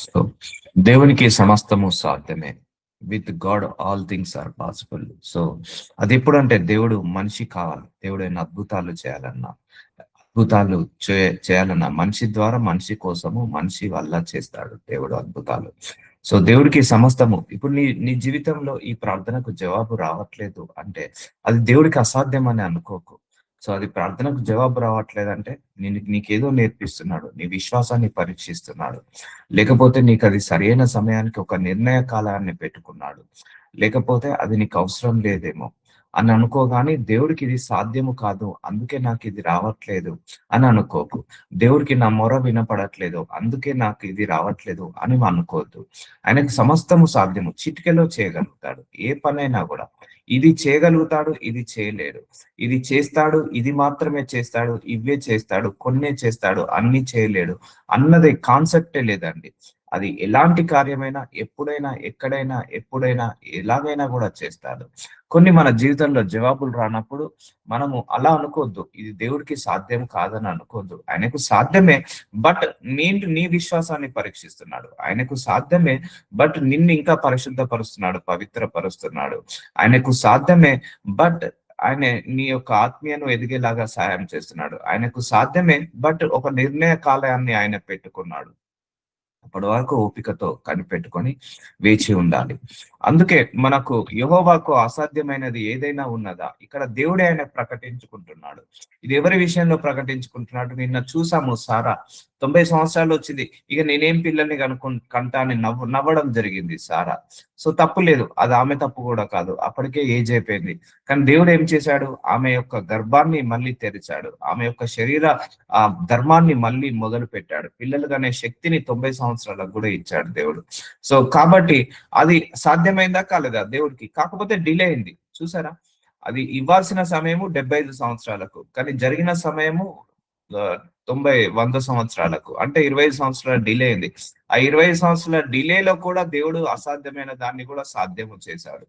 So దేవునికి సమస్తము సాధ్యమే. With God all things are possible. So అది ఎప్పుడంటే దేవుడు మనిషి కావాలి. దేవుడు ఏమైనా అద్భుతాలు చేయాలన్నా, అద్భుతాలు చేయాలన్నా మనిషి ద్వారా, మనిషి కోసము, మనిషి వల్ల చేస్తాడు దేవుడు అద్భుతాలు. సో దేవుడికి సమస్తము. ఇప్పుడు నీ నీ జీవితంలో ఈ ప్రార్థనకు జవాబు రావట్లేదు అంటే అది దేవుడికి అసాధ్యం అని అనుకోకు. సో అది ప్రార్థనకు జవాబు రావట్లేదంటే నీకేదో నేర్పిస్తున్నాడు, నీ విశ్వాసాన్ని పరీక్షిస్తున్నాడు. లేకపోతే నీకు అది సరైన సమయానికి ఒక నిర్ణయ కాలాన్ని పెట్టుకున్నాడు. లేకపోతే అది నీకు అవసరం లేదేమో అని అనుకోగాని దేవుడికి ఇది సాధ్యము కాదు, అందుకే నాకు ఇది రావట్లేదు అని అనుకోకు. దేవుడికి నా మొర వినపడట్లేదు, అందుకే నాకు ఇది రావట్లేదు అని అనుకోవద్దు. ఆయనకు సమస్తము సాధ్యము, చిటికెలో చేయగలుగుతాడు ఏ పనైనా కూడా. ఇది చేయగలుగుతాడు, ఇది చేయలేడు. ఇది చేస్తాడు, ఇది మాత్రమే చేస్తాడు, ఇవే చేస్తాడు, కొన్నే చేస్తాడు, అన్ని చేయలేడు అన్నది కాన్సెప్టే లేదండి. అది ఎలాంటి కార్యమైనా, ఎప్పుడైనా, ఎక్కడైనా, ఎప్పుడైనా, ఎలాగైనా కూడా చేస్తాడు. కొన్ని మన జీవితంలో జవాబులు రానప్పుడు మనము అలా అనుకోవద్దు, ఇది దేవుడికి సాధ్యం కాదని అనుకోవద్దు. ఆయనకు సాధ్యమే, బట్ నీ విశ్వాసాన్ని పరీక్షిస్తున్నాడు. ఆయనకు సాధ్యమే, బట్ నిన్ను ఇంకా పరిశుద్ధపరుస్తున్నాడు, పవిత్రపరుస్తున్నాడు. ఆయనకు సాధ్యమే, బట్ ఆయన నీ యొక్క ఆత్మీయను ఎదిగేలాగా సహాయం చేస్తున్నాడు. ఆయనకు సాధ్యమే, బట్ ఒక నిర్ణయ కాలాన్ని ఆయన పెట్టుకున్నాడు. అప్పటి వరకు ఓపికతో కనిపెట్టుకొని వేచి ఉండాలి. అందుకే మనకు యెహోవాకు అసాధ్యమైనది ఏదైనా ఉన్నదా? ఇక్కడ దేవుడే ఆయన ప్రకటించుకుంటున్నాడు. ఇది ఎవరి విషయంలో ప్రకటించుకుంటున్నాడు? నిన్న చూసాము, సారా 90 సంవత్సరాలు వచ్చింది, ఇక నేనేం పిల్లల్ని కంటా అని నవ్వడం జరిగింది సారా. సో తప్పు లేదు, అది ఆమె తప్పు కూడా కాదు, అప్పటికే ఏజ్ అయిపోయింది. కానీ దేవుడు ఏం చేశాడు? ఆమె యొక్క గర్భాన్ని మళ్ళీ తెరిచాడు, ఆమె యొక్క శరీర ధర్మాన్ని మళ్ళీ మొదలు పెట్టాడు. పిల్లలు అనే శక్తిని 90 సంవత్సరాలకు కూడా ఇచ్చాడు దేవుడు. సో కాబట్టి అది సాధ్యమైందా కాలేదా దేవుడికి? కాకపోతే డిలే అయింది. చూసారా, అది ఇవ్వాల్సిన సమయము 75 సంవత్సరాలకు, కానీ జరిగిన సమయము 90-100 సంవత్సరాలకు, అంటే 25 సంవత్సరాల డిలే అయింది. ఆ 25 సంవత్సరాల డిలేలో కూడా దేవుడు అసాధ్యమైన దాన్ని కూడా సాధ్యము చేశాడు.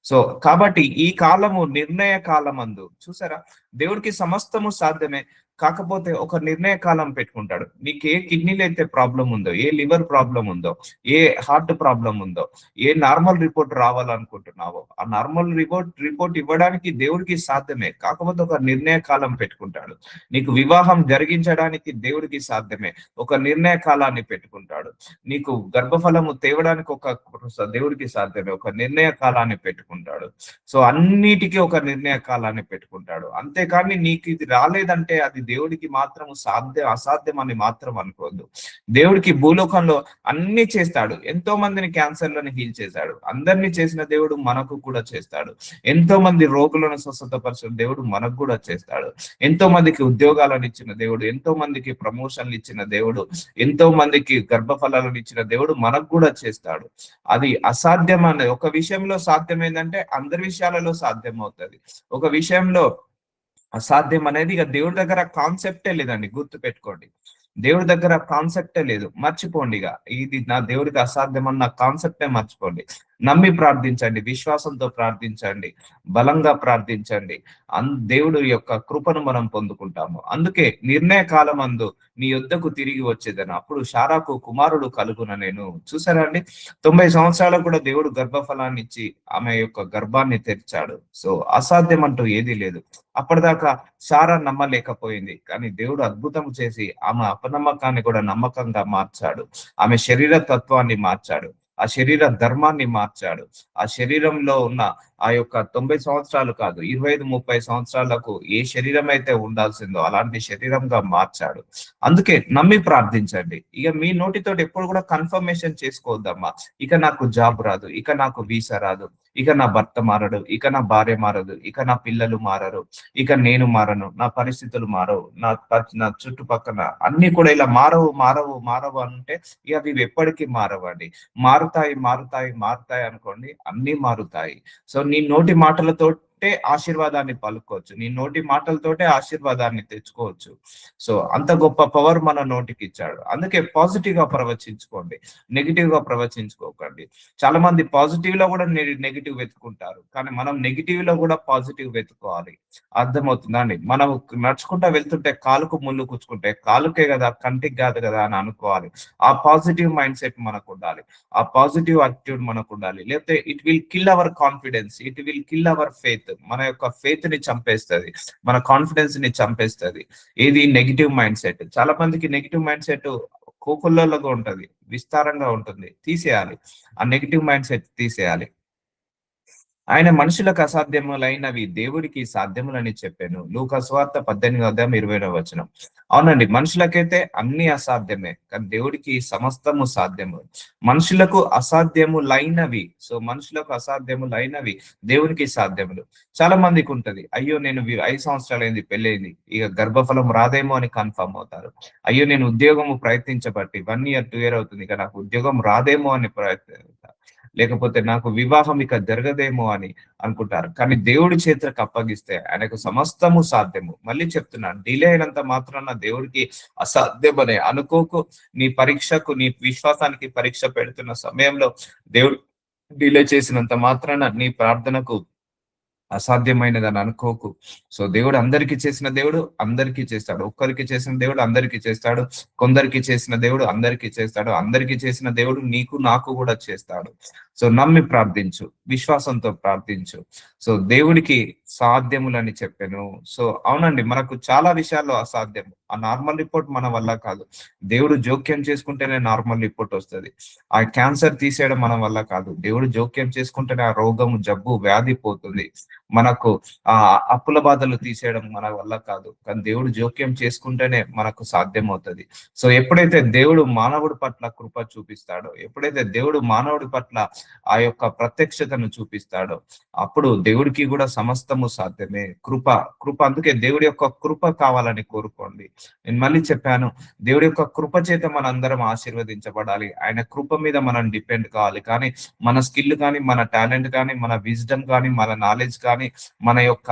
సో కాబట్టి ఈ కాలము నిర్ణయ కాలమందు చూసారా, దేవుడికి సమస్తము సాధ్యమే. కాకపోతే ఒక నిర్ణయ కాలం పెట్టుకుంటాడు. నీకు ఏ కిడ్నీలో అయితే ప్రాబ్లం ఉందో, ఏ లివర్ ప్రాబ్లం ఉందో, ఏ హార్ట్ ప్రాబ్లం ఉందో, ఏ నార్మల్ రిపోర్ట్ రావాలనుకుంటున్నావో, ఆ నార్మల్ రిపోర్ట్ ఇవ్వడానికి దేవుడికి సాధ్యమే. కాకపోతే ఒక నిర్ణయ కాలం పెట్టుకుంటాడు. నీకు వివాహం జరిగించడానికి దేవుడికి సాధ్యమే, ఒక నిర్ణయ కాలాన్ని పెట్టుకుంటాడు. నీకు గర్భఫలము తేవడానికి దేవుడికి సాధ్యమే, ఒక నిర్ణయ కాలాన్ని పెట్టుకుంటాడు. సో అన్నిటికీ ఒక నిర్ణయ కాలాన్ని పెట్టుకుంటాడు. అంతేకాని నీకు ఇది రాలేదంటే అది దేవుడికి మాత్రం అసాధ్యం అని మాత్రం అనుకోవద్దు. దేవుడికి భూలోకంలో అన్ని చేస్తాడు. ఎంతో మందిని క్యాన్సర్లను హీల్ చేశాడు. అందరినీ చేసిన దేవుడు మనకు కూడా చేస్తాడు. ఎంతో మంది రోగులను స్వస్థతపరిచిన దేవుడు మనకు కూడా చేస్తాడు. ఎంతో మందికి ఉద్యోగాలను ఇచ్చిన దేవుడు, ఎంతో మందికి ప్రమోషన్లు ఇచ్చిన దేవుడు, ఎంతో మందికి గర్భఫలాలను ఇచ్చిన దేవుడు మనకు కూడా చేస్తాడు. అది అసాధ్యం అనేది ఒక విషయంలో సాధ్యమైందంటే అందరి విషయాలలో సాధ్యం అవుతుంది. ఒక విషయంలో అసాధ్యం అనేది ఇక దేవుడి దగ్గర కాన్సెప్టే లేదండి, గుర్తు పెట్టుకోండి. దేవుడి దగ్గర కాన్సెప్టే లేదు, మర్చిపోండి. ఇక ఇది నా దేవుడికి అసాధ్యం అన్న కాన్సెప్టే మర్చిపోండి. నమ్మి ప్రార్థించండి, విశ్వాసంతో ప్రార్థించండి, బలంగా ప్రార్థించండి. దేవుడు యొక్క కృపను మనం పొందుకుంటాము. అందుకే నిర్ణయ కాలం అందు నీ యొద్దకు తిరిగి వచ్చేదను, అప్పుడు శారాకు కుమారుడు కలుగున నేను. చూసారా అండి, 90 సంవత్సరాలకు కూడా దేవుడు గర్భఫలాన్ని ఇచ్చి ఆమె యొక్క గర్భాన్ని తెరిచాడు. సో అసాధ్యం అంటూ ఏదీ లేదు. అప్పటిదాకా శారా నమ్మలేకపోయింది, కానీ దేవుడు అద్భుతం చేసి ఆమె అపనమ్మకాన్ని కూడా నమ్మకంగా మార్చాడు. ఆమె శరీర తత్వాన్ని మార్చాడు, ఆ శరీర ధర్మాన్ని మార్చాడు. ఆ శరీరంలో ఉన్న ఆ యొక్క 90 సంవత్సరాలు కాదు, 25-30 సంవత్సరాలకు ఏ శరీరం అయితే ఉండాల్సిందో అలాంటి శరీరంగా మార్చాడు. అందుకే నమ్మి ప్రార్థించండి. ఇక మీ నోటితోటి ఎప్పుడు కూడా కన్ఫర్మేషన్ చేసుకోవద్దమ్మా, ఇక నాకు జాబ్ రాదు, ఇక నాకు వీసా రాదు, ఇక నా భర్త మారడు, ఇక నా భార్య మారదు, ఇక నా పిల్లలు మారరు, ఇక నేను మారను, నా పరిస్థితులు మారవు, నా చుట్టుపక్కల అన్ని కూడా ఇలా మారవు మారవు మారవు అంటే ఇక అవి ఎప్పటికీ మారవండి. మారుతాయి మారుతాయి మారుతాయి అనుకోండి, అన్ని మారుతాయి. సో నీ నోటి మాటలతో తోటే ఆశీర్వాదాన్ని పలుకోవచ్చు. నీ నోటి మాటలతోటే ఆశీర్వాదాన్ని తెచ్చుకోవచ్చు. సో అంత గొప్ప పవర్ మన నోటికి ఇచ్చాడు. అందుకే పాజిటివ్ గా ప్రవచించుకోండి, నెగిటివ్ గా ప్రవచించుకోకండి. చాలా మంది పాజిటివ్ లో కూడా నెగిటివ్ వెతుకుంటారు, కానీ మనం నెగిటివ్ లో కూడా పాజిటివ్ వెతుకోవాలి. అర్థమవుతుందా అండి? మనం నడుచుకుంటా వెళ్తుంటే కాలుకు ముళ్ళు కూర్చుకుంటే కాలుకే కదా, కంటికి కాదు కదా అని అనుకోవాలి. ఆ పాజిటివ్ మైండ్ సెట్ మనకు ఉండాలి, ఆ పాజిటివ్ యాటిట్యూడ్ మనకు ఉండాలి. లేకపోతే it will kill hour confidence, it will kill our faith. మన యొక్క ఫెయిత్ ని చంపేస్తుంది, మన కాన్ఫిడెన్స్ ని చంపేస్తుంది. ఏది నెగిటివ్ మైండ్ సెట్. చాలా మందికి నెగిటివ్ మైండ్ సెట్ కోకొల్లలుగా ఉంటది, విస్తారంగా ఉంటుంది. తీసేయాలి, ఆ నెగిటివ్ మైండ్ సెట్ తీసేయాలి. ఆయన మనుషులకు అసాధ్యములైనవి దేవుడికి సాధ్యములని చెప్పాను. లూకా సువార్త 18:20. అవునండి, మనుషులకైతే అన్ని అసాధ్యమే, కానీ దేవుడికి సమస్తము సాధ్యము. మనుషులకు అసాధ్యములైనవి, సో మనుషులకు అసాధ్యములైనవి దేవునికి సాధ్యములు. చాలా మందికి ఉంటది, అయ్యో నేను 5 సంవత్సరాలైంది పెళ్ళైంది, ఇక గర్భఫలం రాదేమో అని కన్ఫర్మ్ అవుతారు. అయ్యో నేను ఉద్యోగము ప్రయత్నించబట్టి 1 ఇయర్ 2 ఇయర్ అవుతుంది, ఇక నాకు ఉద్యోగం రాదేమో అని లేకపోతే నాకు వివాహం ఇక జరగదేమో అని అనుకుంటారు. కానీ దేవుడి చేతులకు అప్పగిస్తే ఆయనకు సమస్తము సాధ్యము. మళ్ళీ చెప్తున్నాను, డిలే అయినంత మాత్రాన దేవుడికి అసాధ్యమనే అనుకోకు. నీ పరీక్షకు, నీ విశ్వాసానికి పరీక్ష పెడుతున్న సమయంలో దేవుడు డిలే చేసినంత మాత్రాన నీ ప్రార్థనకు అసాధ్యమైనదని అనుకోకు. సో దేవుడు అందరికీ చేసిన దేవుడు అందరికీ చేస్తాడు. ఒక్కరికి చేసిన దేవుడు అందరికీ చేస్తాడు. కొందరికి చేసిన దేవుడు అందరికీ చేస్తాడు. అందరికీ చేసిన దేవుడు నీకు నాకు కూడా చేస్తాడు. సో నమ్మి ప్రార్థించు, విశ్వాసంతో ప్రార్థించు. సో దేవుడికి సాధ్యములని చెప్పాను. సో అవునండి, మనకు చాలా విషయాల్లో అసాధ్యం. ఆ నార్మల్ రిపోర్ట్ మన వల్ల కాదు. దేవుడు జోక్యం చేసుకుంటేనే నార్మల్ రిపోర్ట్ వస్తుంది. ఆ క్యాన్సర్ తీసేయడం మన వల్ల కాదు. దేవుడు జోక్యం చేసుకుంటేనే ఆ రోగము, జబ్బు, వ్యాధి పోతుంది. మనకు ఆ అప్పుల బాధలు తీసేయడం మన వల్ల కాదు, కానీ దేవుడు జోక్యం చేసుకుంటేనే మనకు సాధ్యం అవుతుంది. సో ఎప్పుడైతే దేవుడు మానవుడి పట్ల కృప చూపిస్తాడో, ఎప్పుడైతే దేవుడు మానవుడి పట్ల ఆ యొక్క ప్రత్యక్షతను చూపిస్తాడో, అప్పుడు దేవుడికి కూడా సమస్తము సాధ్యమే. కృప, కృప. అందుకే దేవుడి యొక్క కృప కావాలని కోరుకోండి. నేను మళ్ళీ చెప్పాను, దేవుడి యొక్క కృప చేత మనందరం ఆశీర్వదించబడాలి. ఆయన కృప మీద మనం డిపెండ్ కావాలి. కానీ మన స్కిల్ కానీ, మన టాలెంట్ కానీ, మన విజ్డమ్ కానీ, మన నాలెడ్జ్ కానీ, మన యొక్క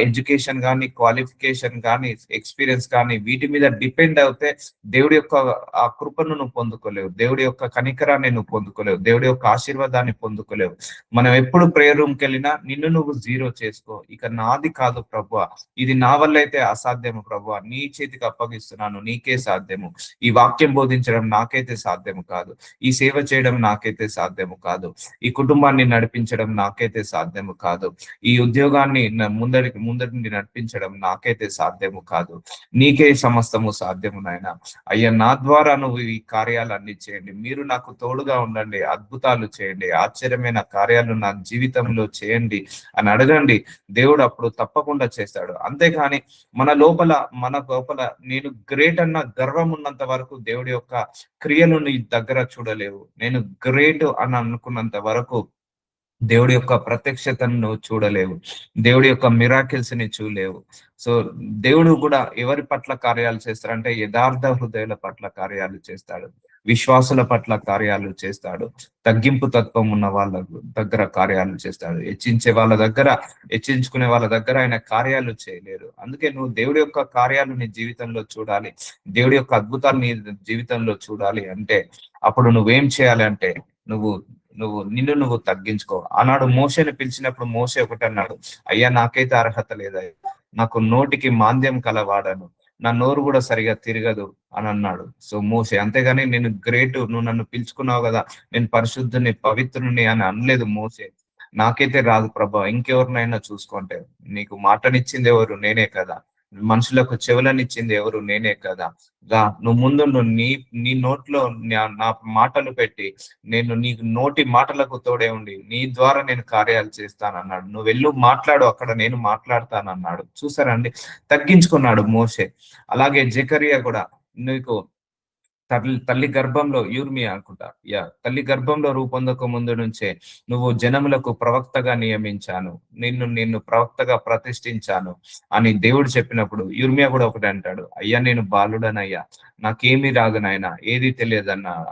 ఎడ్యుకేషన్ కానీ, క్వాలిఫికేషన్ కానీ, ఎక్స్పీరియన్స్ కానీ, వీటి మీద డిపెండ్ అవుతే దేవుడి యొక్క ఆ కృపను నువ్వు పొందుకోలేవు, దేవుడి యొక్క కనికరాన్ని నువ్వు పొందుకోలేవు, దేవుడి యొక్క ఆశీర్వాదాన్ని పొందుకోలేవు. మనం ఎప్పుడు ప్రేయర్ రూమ్కి వెళ్ళినా నిన్ను నువ్వు జీరో చేసుకో. ఇక నాది కాదు ప్రభువా, ఇది నా వల్ల అయితే అసాధ్యము ప్రభువా, నీ చేతికి అప్పగిస్తున్నాను, నీకే సాధ్యము. ఈ వాక్యం బోధించడం నాకైతే సాధ్యము కాదు, ఈ సేవ చేయడం నాకైతే సాధ్యము కాదు, ఈ కుటుంబాన్ని నడిపించడం నాకైతే సాధ్యము కాదు, ఈ ఉద్యోగాన్ని ముందరికి నడిపించడం నాకైతే సాధ్యము కాదు, నీకే సమస్తము సాధ్యము నాయన. అయ్యా నా ద్వారా నువ్వు ఈ కార్యాలన్నీ చేయండి, మీరు నాకు తోడుగా ఉండండి, అద్భుతాలు చేయండి, ఆశ్చర్యమైన కార్యాలు నా జీవితంలో చేయండి అని అడగండి. దేవుడు అప్పుడు తప్పకుండా చేస్తాడు. అంతేకాని మన లోపల నేను గ్రేట్ అన్న గర్వం ఉన్నంత వరకు దేవుడి యొక్క క్రియలు నీ దగ్గర చూడలేవు. నేను గ్రేట్ అని అనుకున్నంత వరకు దేవుడి యొక్క ప్రత్యక్షతను నువ్వు చూడలేవు, దేవుడి యొక్క మిరాకిల్స్ ని చూడలేవు. సో దేవుడు కూడా ఎవరి పట్ల కార్యాలు చేస్తాడంటే యథార్థ హృదయాల పట్ల కార్యాలు చేస్తాడు, విశ్వాసుల పట్ల కార్యాలు చేస్తాడు, తగ్గింపు తత్వం ఉన్న వాళ్ళ దగ్గర కార్యాలు చేస్తాడు. హెచ్చించుకునే వాళ్ళ దగ్గర ఆయన కార్యాలు చేయలేరు. అందుకే నువ్వు దేవుడి యొక్క కార్యాలు నీ జీవితంలో చూడాలి, దేవుడి యొక్క అద్భుతాలు నీ జీవితంలో చూడాలి అంటే అప్పుడు నువ్వేం చేయాలి అంటే నువ్వు నువ్వు నిన్ను నువ్వు తగ్గించుకో. ఆనాడు మోషేని పిలిచినప్పుడు మోషే ఒకటి అన్నాడు, అయ్యా నాకైతే అర్హత లేదయ్యా, నాకు నోటికి మాంద్యం కలవాడను, నా నోరు కూడా సరిగా తిరగదు అని అన్నాడు. సో మోషే, అంతేగాని నేను గ్రేట్, నువ్వు నన్ను పిలుచుకున్నావు కదా, నేను పరిశుద్ధుని పవిత్రుని అని అనలేదు మోషే. నాకైతే రాదు ప్రభా, ఇంకెవరినైనా చూసుకుంటే, నీకు మాటనిచ్చింది ఎవరు? నేనే కదా. మనుషులకు చెవులనిచ్చింది ఎవరు? నేనే కదా. నువ్వు ముందు నీ నీ నోట్లో నా మాటలు పెట్టి నేను నీకు నోటి మాటలకు తోడే ఉండి నీ ద్వారా నేను కార్యాలు చేస్తానన్నాడు. నువ్వు వెళ్ళు మాట్లాడు, అక్కడ నేను మాట్లాడతానన్నాడు. చూసారండి, తగ్గించుకున్నాడు మోషే. అలాగే జకరియా కూడా, నీకు తల్లి గర్భంలో యూర్మియా అనుకుంటా. తల్లి గర్భంలో రూపొందక ముందు నుంచే నువ్వు జనములకు ప్రవక్తగా నియమించాను. నిన్ను ప్రవక్తగా ప్రతిష్ఠించాను అని దేవుడు చెప్పినప్పుడు యిర్మీయా కూడా ఒకటే అంటాడు. అయ్యా నేను బాలుడనయ్యా. నాకేమీ రాదు నాయనా. ఏది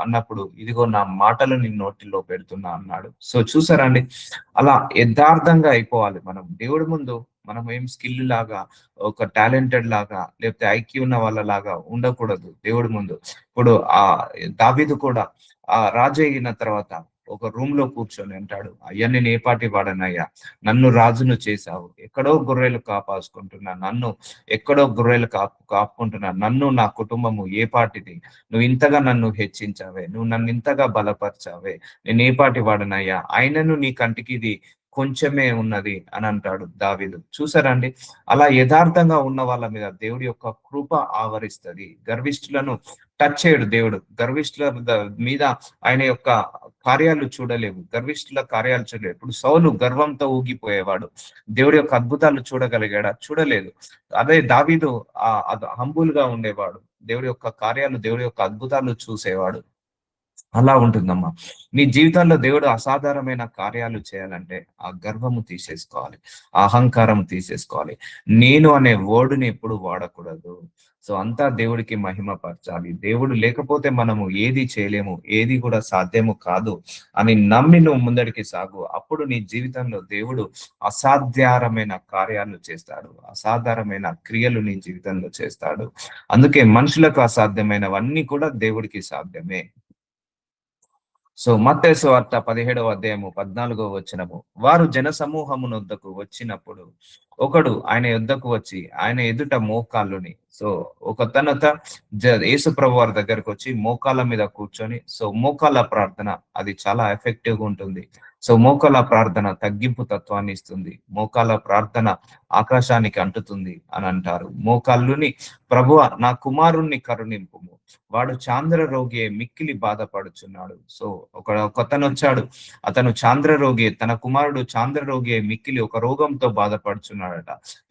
అన్నప్పుడు ఇదిగో నా మాటలు నీ నోటిలో పెడుతున్నా అన్నాడు. సో చూసారా అండి? అలా యథార్థంగా అయిపోవాలి మనం. దేవుడి ముందు మనం ఏం స్కిల్ లాగా, ఒక టాలెంటెడ్ లాగా, లేకపోతే ఐక్యూ ఉన్న వాళ్ళలాగా ఉండకూడదు దేవుడి ముందు. ఇప్పుడు దావీదు కూడా రాజు అయిన తర్వాత ఒక రూమ్ లో కూర్చొని అంటాడు, అయ్యా నేను ఏ పాటి వాడనయ్యా, నన్ను రాజును చేశావు, ఎక్కడో గొర్రెలు కాపాసుకుంటున్నా, నన్ను ఎక్కడో గొర్రెలు కాపుకుంటున్నా, నన్ను నా కుటుంబము ఏ పాటిది, నువ్వు ఇంతగా నన్ను హెచ్చించావే, నువ్వు నన్ను ఇంతగా బలపరిచావే, నేను ఏ పాటి వాడనయ్యా, అయినను నీ కంటికి ఇది కొంచెమే ఉన్నది అని అంటాడు దావీదు. చూసారండి? అలా యథార్థంగా ఉన్న వాళ్ళ మీద దేవుడి యొక్క కృప ఆవరిస్తది. గర్విష్ఠులను టచ్ చేయడు దేవుడు. గర్విష్ఠుల మీద ఆయన యొక్క కార్యాలు చూడలేవు. గర్విష్ఠుల కార్యాలు చూడలేవు. ఇప్పుడు సౌలు గర్వంతో ఊగిపోయేవాడు. దేవుడి యొక్క అద్భుతాలు చూడగలిగాడా? చూడలేదు. అదే దావీదు హంబుల్ గా ఉండేవాడు. దేవుడి యొక్క కార్యాలు, దేవుడి యొక్క అద్భుతాలు చూసేవాడు. అలా ఉంటుందమ్మా. నీ జీవితంలో దేవుడు అసాధారణమైన కార్యాలు చేయాలంటే ఆ గర్వము తీసేసుకోవాలి, ఆ అహంకారం తీసేసుకోవాలి. నేను అనే వర్డ్‌ని ఎప్పుడు వాడకూడదు. సో అంతా దేవుడికి మహిమ పరచాలి. దేవుడు లేకపోతే మనము ఏది చేయలేము, ఏది కూడా సాధ్యము కాదు అని నమ్మి నువ్వు ముందడికి సాగు. అప్పుడు నీ జీవితంలో దేవుడు అసాధ్యమైన కార్యాలు చేస్తాడు. అసాధారణమైన క్రియలు నీ జీవితంలో చేస్తాడు. అందుకే మనుషులకు అసాధ్యమైనవన్నీ కూడా దేవుడికి సాధ్యమే. సో మత్తయి సువార్త 17వ అధ్యాయము 14వ వచనము, వారు జన సమూహమునొద్దకు వచ్చినప్పుడు ఒకడు ఆయన యొద్దకు వచ్చి ఆయన ఎదుట మోకాళ్ళుని, సో ఒకతనత యేసు ప్రభు వారి దగ్గరకు వచ్చి మోకాళ్ళ మీద కూర్చొని, సో మోకాళ్ళ ప్రార్థన అది చాలా ఎఫెక్టివ్ గా ఉంటుంది. సో మోకాళ్ళ ప్రార్థన తగ్గింపు తత్వాన్ని ఇస్తుంది. మోకాళ్ళ ప్రార్థన ఆకాశానికి అంటుతుంది అని అంటారు. మోకాళ్ళుని, ప్రభువ నా కుమారుణ్ణి కరుణింపుము, వాడు చాంద్ర రోగి మిక్కిలి బాధపడుచున్నాడు. సో ఒకతను వచ్చాడు, అతను చాంద్ర రోగి, తన కుమారుడు చాంద్ర రోగి మిక్కిలి ఒక రోగంతో బాధపడుచున్నాడట.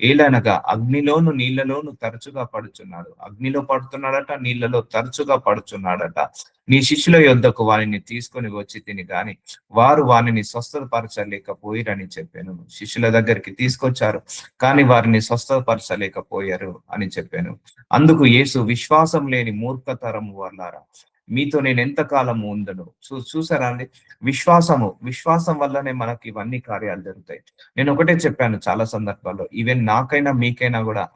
ఏలనగా అగ్నిలోను నీళ్లలోను తరచుగా పడుచున్నాడు. అగ్నిలో పడుతున్నాడట, నీళ్లలో తరచుగా పడుచున్నాడట. నీ శిష్యుల యొద్దకు వారిని తీసుకొని వచ్చి తిని గాని వారు వారిని స్వస్థపరచలేకపోయిరని చెప్పాను. శిష్యుల దగ్గరికి తీసుకొచ్చారు కానీ వారిని స్వస్థపరచలేకపోయారు అని చెప్పాను. అందుకు యేసు, విశ్వాసం లేని మూర్ఖతరము వాళ్ళారా, మీతో నేను ఎంతకాలము ఉందను. చూసారా అండి? విశ్వాసం వల్లనే మనకి ఇవన్నీ కార్యాలు జరుగుతాయి. నేను ఒకటే చెప్పాను చాలా సందర్భాల్లో, ఈవెన్ నాకైనా మీకైనా కూడా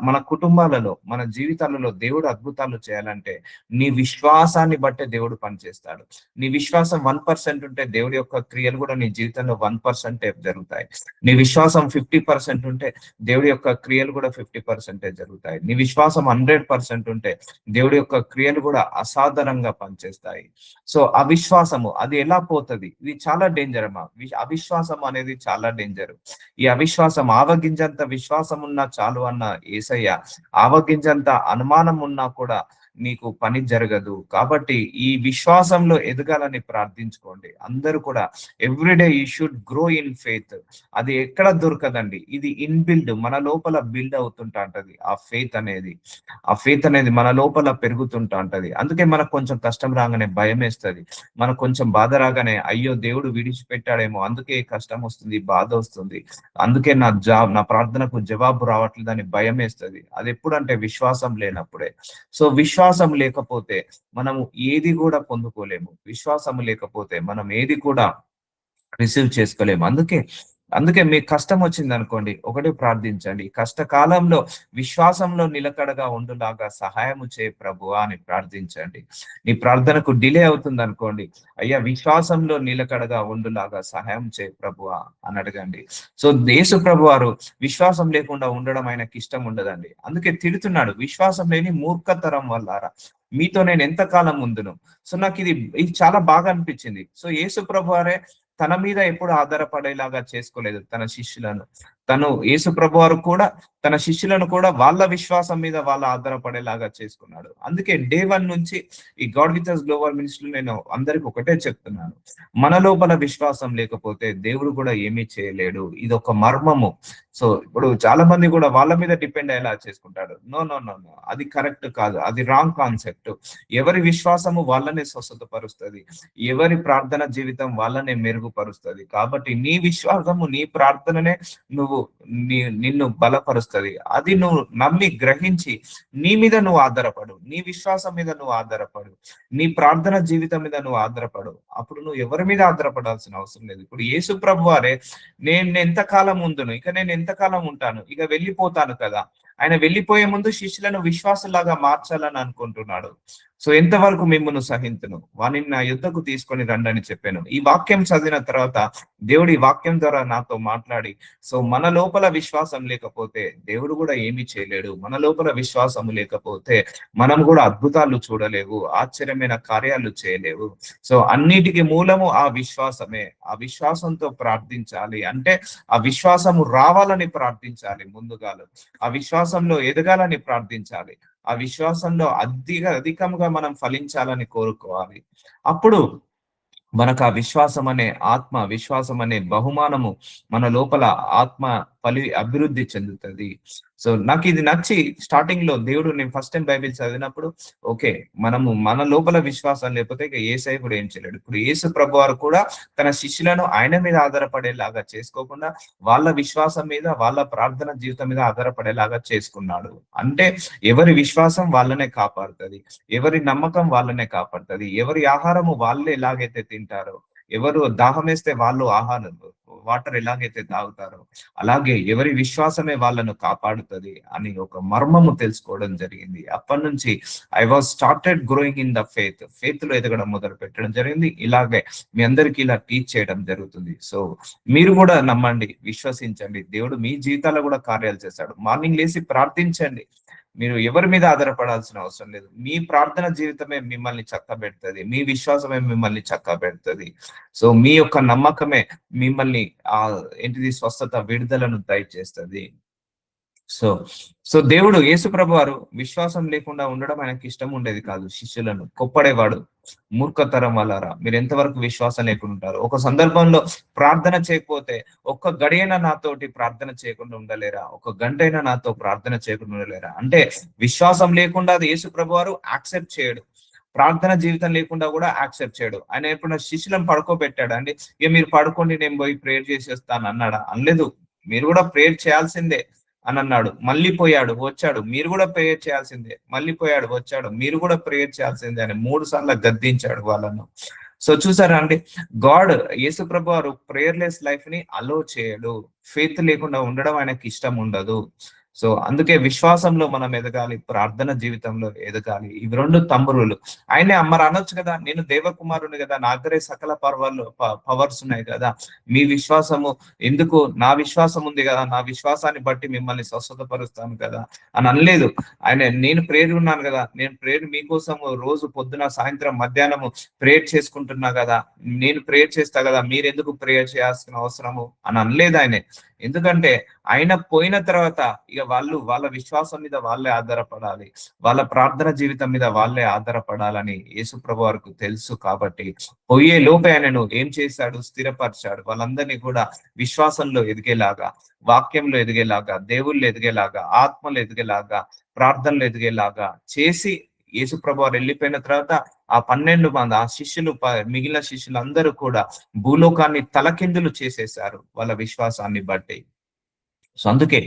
మన కుటుంబాలలో, మన జీవితాలలో దేవుడు అద్భుతాలు చేయాలంటే నీ విశ్వాసాన్ని బట్టే దేవుడు పనిచేస్తాడు. నీ విశ్వాసం 1% ఉంటే దేవుడి యొక్క క్రియలు కూడా నీ జీవితంలో 1% జరుగుతాయి. నీ విశ్వాసం 50% ఉంటే దేవుడి యొక్క క్రియలు కూడా 50% జరుగుతాయి. నీ విశ్వాసం 100% ఉంటే దేవుడి యొక్క క్రియలు కూడా అసాధారణంగా పనిచేస్తాయి. సో అవిశ్వాసము అది ఎలా పోతది? ఇది చాలా డేంజర్ అమ్మా. అవిశ్వాసం అనేది చాలా డేంజర్. ఈ అవిశ్వాసం, ఆవగింజంత విశ్వాసం ఉన్నా చాలు అన్న యేసయ్య, ఆవగింజంత అనుమానం ఉన్నా కూడా నీకు పని జరగదు. కాబట్టి ఈ విశ్వాసంలో ఎదగాలని ప్రార్థించుకోండి. అందరూ కూడా everyday you should grow in faith. అది ఎక్కడ దొరకదండి. ఇది ఇన్బిల్డ్, మన లోపల బిల్డ్ అవుతుంటా ఉంటది. ఆ ఫెయిత్ అనేది మన లోపల పెరుగుతుంటా ఉంటది. అందుకే మనకు కొంచెం కష్టం రాగానే భయం వేస్తుంది. మనకు కొంచెం బాధ రాగానే అయ్యో దేవుడు విడిచిపెట్టాడేమో, అందుకే కష్టం వస్తుంది, బాధ వస్తుంది, అందుకే నా ప్రార్థనకు జవాబు రావట్లేదని భయం వేస్తుంది. అది ఎప్పుడంటే విశ్వాసం లేనప్పుడే. సో విశ్వాసం లేకపోతే మనము ఏది కూడా పొందుకోలేము. విశ్వాసం లేకపోతే మనం ఏది కూడా రిసీవ్ చేసుకోలేము. అందుకే మీకు కష్టం వచ్చింది అనుకోండి, ఒకటి ప్రార్థించండి, కష్టకాలంలో విశ్వాసంలో నిలకడగా ఉండులాగా సహాయము చేయ ప్రభువా అని ప్రార్థించండి. నీ ప్రార్థనకు డిలే అవుతుంది అనుకోండి, అయ్యా విశ్వాసంలో నిలకడగా ఉండులాగా సహాయం చేయ ప్రభువా అని అడగండి. సో యేసు ప్రభు వారు విశ్వాసం లేకుండా ఉండడం ఆయనకి ఇష్టం ఉండదండి. అందుకే తిడుతున్నాడు, విశ్వాసం లేని మూర్ఖతరం వల్లారా, మీతో నేను ఎంతకాలం ఉందును. సో నాకు ఇది చాలా బాగా అనిపించింది. సో యేసు ప్రభు వారే తన మీద ఎప్పుడు ఆధారపడేలాగా చేసుకోలేదు తన శిష్యులను. తను యేసు ప్రభు వారు కూడా తన శిష్యులను కూడా వాళ్ళ విశ్వాసం మీద వాళ్ళు ఆధారపడేలాగా చేసుకున్నాడు. అందుకే డే 1 నుంచి ఈ God with us global ministry నేను అందరికి ఒకటే చెప్తున్నాను. మన లోపల విశ్వాసం లేకపోతే దేవుడు కూడా ఏమీ చేయలేడు. ఇది ఒక మర్మము. సో ఇప్పుడు చాలా మంది కూడా వాళ్ళ మీద డిపెండ్ అయ్యేలా చేసుకుంటాడు. నో నో నో నో, అది కరెక్ట్ కాదు. అది రాంగ్ కాన్సెప్ట్. ఎవరి విశ్వాసము వాళ్ళనే స్వస్థతపరుస్తుంది. ఎవరి ప్రార్థన జీవితం వాళ్ళనే మెరుగుపరుస్తుంది. కాబట్టి నీ విశ్వాసము నీ ప్రార్థననే నువ్వు నిన్ను బలపరుస్తుంది. అది నువ్వు నమ్మి గ్రహించి నీ మీద నువ్వు ఆధారపడు, నీ విశ్వాసం మీద నువ్వు ఆధారపడు, నీ ప్రార్థన జీవితం మీద నువ్వు ఆధారపడు. అప్పుడు నువ్వు ఎవరి మీద ఆధారపడాల్సిన అవసరం లేదు. ఇప్పుడు యేసు ప్రభు వారే నేను ఎంతకాలం ఉందును, ఇక నేను ఎంతకాలం ఉంటాను, ఇక వెళ్ళిపోతాను కదా. ఆయన వెళ్ళిపోయే ముందు శిష్యులను విశ్వాసలాగా మార్చాలని అనుకుంటున్నాడు. సో ఎంతవరకు మిమ్మల్ని సహింతును, వానిని నా యుద్ధకు తీసుకొని రండి అని చెప్పాను. ఈ వాక్యం చదివిన తర్వాత దేవుడు ఈ వాక్యం ద్వారా నాతో మాట్లాడి, సో మన లోపల విశ్వాసం లేకపోతే దేవుడు కూడా ఏమీ చేయలేడు. మన లోపల విశ్వాసం లేకపోతే మనం కూడా అద్భుతాలు చూడలేవు, ఆశ్చర్యమైన కార్యాలు చేయలేవు. సో అన్నిటికీ మూలము ఆ విశ్వాసమే. ఆ విశ్వాసంతో ప్రార్థించాలి. అంటే ఆ విశ్వాసము రావాలని ప్రార్థించాలి ముందుగా. ఆ విశ్వాసంలో ఎదగాలని ప్రార్థించాలి. ఆ విశ్వాసంలో అధికంగా మనం ఫలించాలని కోరుకోవాలి. అప్పుడు మనకు ఆ విశ్వాసం అనే విశ్వాసం అనే బహుమానము మన లోపల ఆత్మ అభివృద్ధి చెందుతుంది. సో నాకు ఇది నచ్చి స్టార్టింగ్ లో దేవుడు, నేను ఫస్ట్ టైం బైబిల్ చదివినప్పుడు ఓకే, మన లోపల విశ్వాసం లేకపోతే ఇక యేసయ్య కూడా ఏం చేయలేడు. ఇప్పుడు యేసు ప్రభు వారు కూడా తన శిష్యులను ఆయన మీద ఆధారపడేలాగా చేసుకోకుండా వాళ్ళ విశ్వాసం మీద, వాళ్ళ ప్రార్థన జీవితం మీద ఆధారపడేలాగా చేసుకున్నాడు. అంటే ఎవరి విశ్వాసం వాళ్ళనే కాపాడుతుంది, ఎవరి నమ్మకం వాళ్ళనే కాపాడుతుంది, ఎవరి ఆహారము వాళ్ళు ఎలాగైతే తింటారో, ఎవరు దాహం వేస్తే వాళ్ళు వాటర్ ఎలాగైతే తాగుతారో, అలాగే ఎవరి విశ్వాసమే వాళ్ళను కాపాడుతుంది అని ఒక మర్మము తెలుసుకోవడం జరిగింది. అప్పటి నుంచి I was started growing in the faith లో ఎదగడం మొదలు పెట్టడం జరిగింది. ఇలాగే మీ అందరికి ఇలా టీచ్ చేయడం జరుగుతుంది. సో మీరు కూడా నమ్మండి, విశ్వసించండి, దేవుడు మీ జీవితాల్లో కూడా కార్యాలు చేస్తాడు. మార్నింగ్ లేసి ప్రార్థించండి. మీరు ఎవరి మీద ఆధారపడాల్సిన అవసరం లేదు. మీ ప్రార్థన జీవితమే మిమ్మల్ని చక్కబెడుతుంది, మీ విశ్వాసమే మిమ్మల్ని చక్కబెడుతుంది. సో మీ యొక్క నమ్మకమే మిమ్మల్ని స్వస్థత, విడుదలను దయచేస్తుంది. సో దేవుడు యేసు ప్రభు వారు విశ్వాసం లేకుండా ఉండడం ఆయనకి ఇష్టం ఉండేది కాదు. శిష్యులను కొప్పడేవాడు. మూర్ఖతరం వల్లరా, మీరు ఎంతవరకు విశ్వాసం లేకుండా ఉంటారు? ఒక సందర్భంలో ప్రార్థన చేయకపోతే, ఒక్క గడియైనా నాతోటి ప్రార్థన చేయకుండా ఉండలేరా? ఒక గంటైనా నాతో ప్రార్థన చేయకుండా ఉండలేరా? అంటే విశ్వాసం లేకుండా అది యేసు ప్రభు వారు యాక్సెప్ట్ చేయడు. ప్రార్థన జీవితం లేకుండా కూడా యాక్సెప్ట్ చేయడు. ఆయన ఎప్పుడైనా శిష్యులను పడుకోబెట్టాడు అండి, ఇక మీరు పడుకోండి, నేను పోయి ప్రేయర్ చేసేస్తాను అన్నాడా? అనలేదు. మీరు కూడా ప్రేయర్ చేయాల్సిందే అని అన్నాడు. మళ్ళీ పోయాడు, వచ్చాడు, మీరు కూడా ప్రేయర్ చేయాల్సిందే. మళ్ళీ పోయాడు, వచ్చాడు, మీరు కూడా ప్రేయర్ చేయాల్సిందే అని 3 సార్లు గద్దించాడు వాళ్ళను. సో చూసారా అండి, గాడ్, యేసు ప్రభు వారు ప్రేయర్లెస్ లైఫ్ ని అలో చేయడు. ఫెయిత్ లేకుండా ఉండడం ఆయనకి ఇష్టం ఉండదు. సో అందుకే విశ్వాసంలో మనం ఎదగాలి, ప్రార్థన జీవితంలో ఎదగాలి. ఇవి 2 తమ్మురులు. ఆయనే అమ్మరు అనొచ్చు కదా, నేను దేవకుమారుని కదా, నా దగ్గరే సకల పవర్స్ ఉన్నాయి కదా, మీ విశ్వాసము ఎందుకు? నా విశ్వాసం ఉంది కదా, నా విశ్వాసాన్ని బట్టి మిమ్మల్ని స్వస్థతపరుస్తాను కదా అని అనలేదు. ఆయన నేను ప్రేయర్ ఉన్నాను కదా, నేను ప్రేయర్ మీకోసం రోజు పొద్దున, సాయంత్రం, మధ్యాహ్నము ప్రేయర్ చేసుకుంటున్నా కదా, నేను ప్రేయర్ చేస్తా కదా, మీరెందుకు ప్రేయర్ చేయాల్సిన అవసరము అని అనలేదు ఆయనే. ఎందుకంటే ఆయన పోయిన తర్వాత ఇక వాళ్ళ విశ్వాసం మీద వాళ్ళే ఆధారపడాలి, వాళ్ళ ప్రార్థన జీవితం మీద వాళ్ళే ఆధారపడాలని యేసు ప్రభు వారికి తెలుసు. కాబట్టి పోయే లోపే ఆయనను ఏం చేశాడు? స్థిరపరిచాడు. వాళ్ళందరినీ కూడా విశ్వాసంలో ఎదిగేలాగా, వాక్యంలో ఎదిగేలాగా, దేవుళ్ళు ఎదిగేలాగా, ఆత్మలు ఎదిగేలాగా, ప్రార్థనలు ఎదిగేలాగా చేసి యేసు ప్రభు వారు వెళ్ళిపోయిన తర్వాత ఆ 12 మంది ఆ శిష్యులు, మిగిలిన శిష్యులు అందరూ కూడా భూలోకాన్ని తలకిందులు చేసేశారు వాళ్ళ విశ్వాసాన్ని బట్టి. సో అందుకే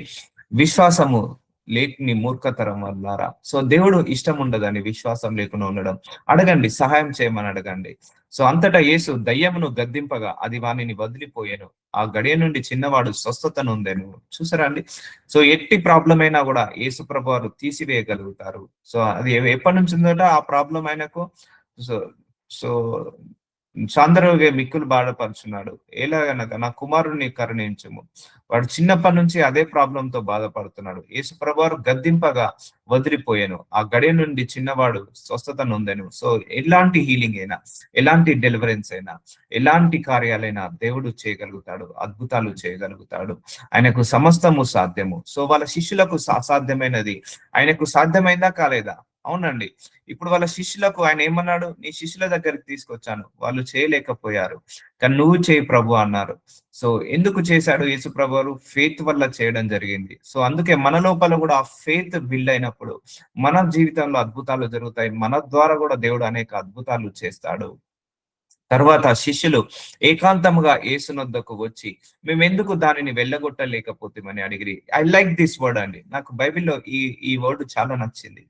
విశ్వాసము లేని మూర్ఖతరం వల్లారా. సో దేవుడు ఇష్టం ఉండదని విశ్వాసం లేకుండా ఉండడం. అడగండి, సహాయం చేయమని అడగండి. సో అంతటా యేసు దయ్యమును గద్దింపగా అది వానిని వదిలిపోయాను. ఆ గడియ నుండి చిన్నవాడు స్వస్థతను ఉందెను. చూసారా అండి? సో ఎట్టి ప్రాబ్లం అయినా కూడా యేసు ప్రభు వారు తీసివేయగలుగుతారు. సో అది ఎప్పటి నుంచి ఉందట ఆ ప్రాబ్లం ఆయనకు? So so చాందరోగే మిక్కులు బాధపరుచున్నాడు. ఎలాగనగా నా కుమారుడిని కరుణించుము. వాడు చిన్నప్పటి నుంచి అదే ప్రాబ్లంతో బాధపడుతున్నాడు. యేసు ప్రభువారు గద్దింపగా వదిలిపోయాను. ఆ గడియ నుండి చిన్నవాడు స్వస్థత నొందెను. సో ఎలాంటి హీలింగ్ అయినా, ఎలాంటి డెలివరెన్స్ అయినా, ఎలాంటి కార్యాలైనా దేవుడు చేయగలుగుతాడు, అద్భుతాలు చేయగలుగుతాడు. ఆయనకు సమస్తము సాధ్యము. సో వాళ్ళ శిష్యులకు అసాధ్యమైనది ఆయనకు సాధ్యమైందా కాలేదా? అవునండి. ఇప్పుడు వాళ్ళ శిష్యులకు ఆయన ఏమన్నాడు? నీ శిష్యుల దగ్గరికి తీసుకొచ్చాను, వాళ్ళు చేయలేకపోయారు, కానీ నువ్వు చేయి ప్రభు అన్నారు. సో ఎందుకు చేశాడు యేసు ప్రభువారు? ఫెయిత్ వల్ల చేయడం జరిగింది. సో అందుకే మన లోపల కూడా ఆ ఫెయిత్ బిల్డ్ అయినప్పుడు మన జీవితంలో అద్భుతాలు జరుగుతాయి. మన ద్వారా కూడా దేవుడు అనేక అద్భుతాలు చేస్తాడు. తర్వాత శిష్యులు ఏకాంతముగా యేసునొద్దకు వచ్చి మేమెందుకు దానిని వెళ్ళగొట్టలేకపోతామని అడిగిరి. ఐ లైక్ దిస్ వర్డ్ అండి. నాకు బైబిల్లో ఈ వర్డ్ చాలా నచ్చింది.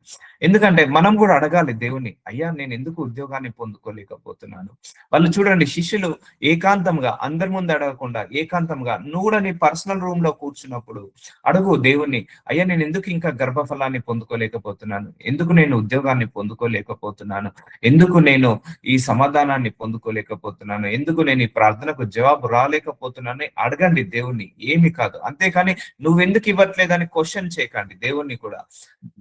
ఎందుకంటే మనం కూడా అడగాలి దేవుని, అయ్యా నేను ఎందుకు ఉద్యోగాన్ని పొందుకోలేకపోతున్నాను? వాళ్ళు చూడండి, శిష్యులు ఏకాంతంగా అందరి ముందు అడగకుండా ఏకాంతంగా నువ్వు కూడా నీ పర్సనల్ రూమ్ లో కూర్చున్నప్పుడు అడుగు దేవుణ్ణి, అయ్యా నేను ఎందుకు ఇంకా గర్భఫలాన్ని పొందుకోలేకపోతున్నాను? ఎందుకు నేను ఉద్యోగాన్ని పొందుకోలేకపోతున్నాను? ఎందుకు నేను ఈ సమాధానాన్ని పొందుకోలేకపోతున్నాను? ఎందుకు నేను ఈ ప్రార్థనకు జవాబు రాలేకపోతున్నాను? అడగండి దేవుణ్ణి, ఏమి కాదు. అంతేకాని నువ్వెందుకు ఇవ్వట్లేదని క్వశ్చన్ చేయకండి దేవుణ్ణి కూడా.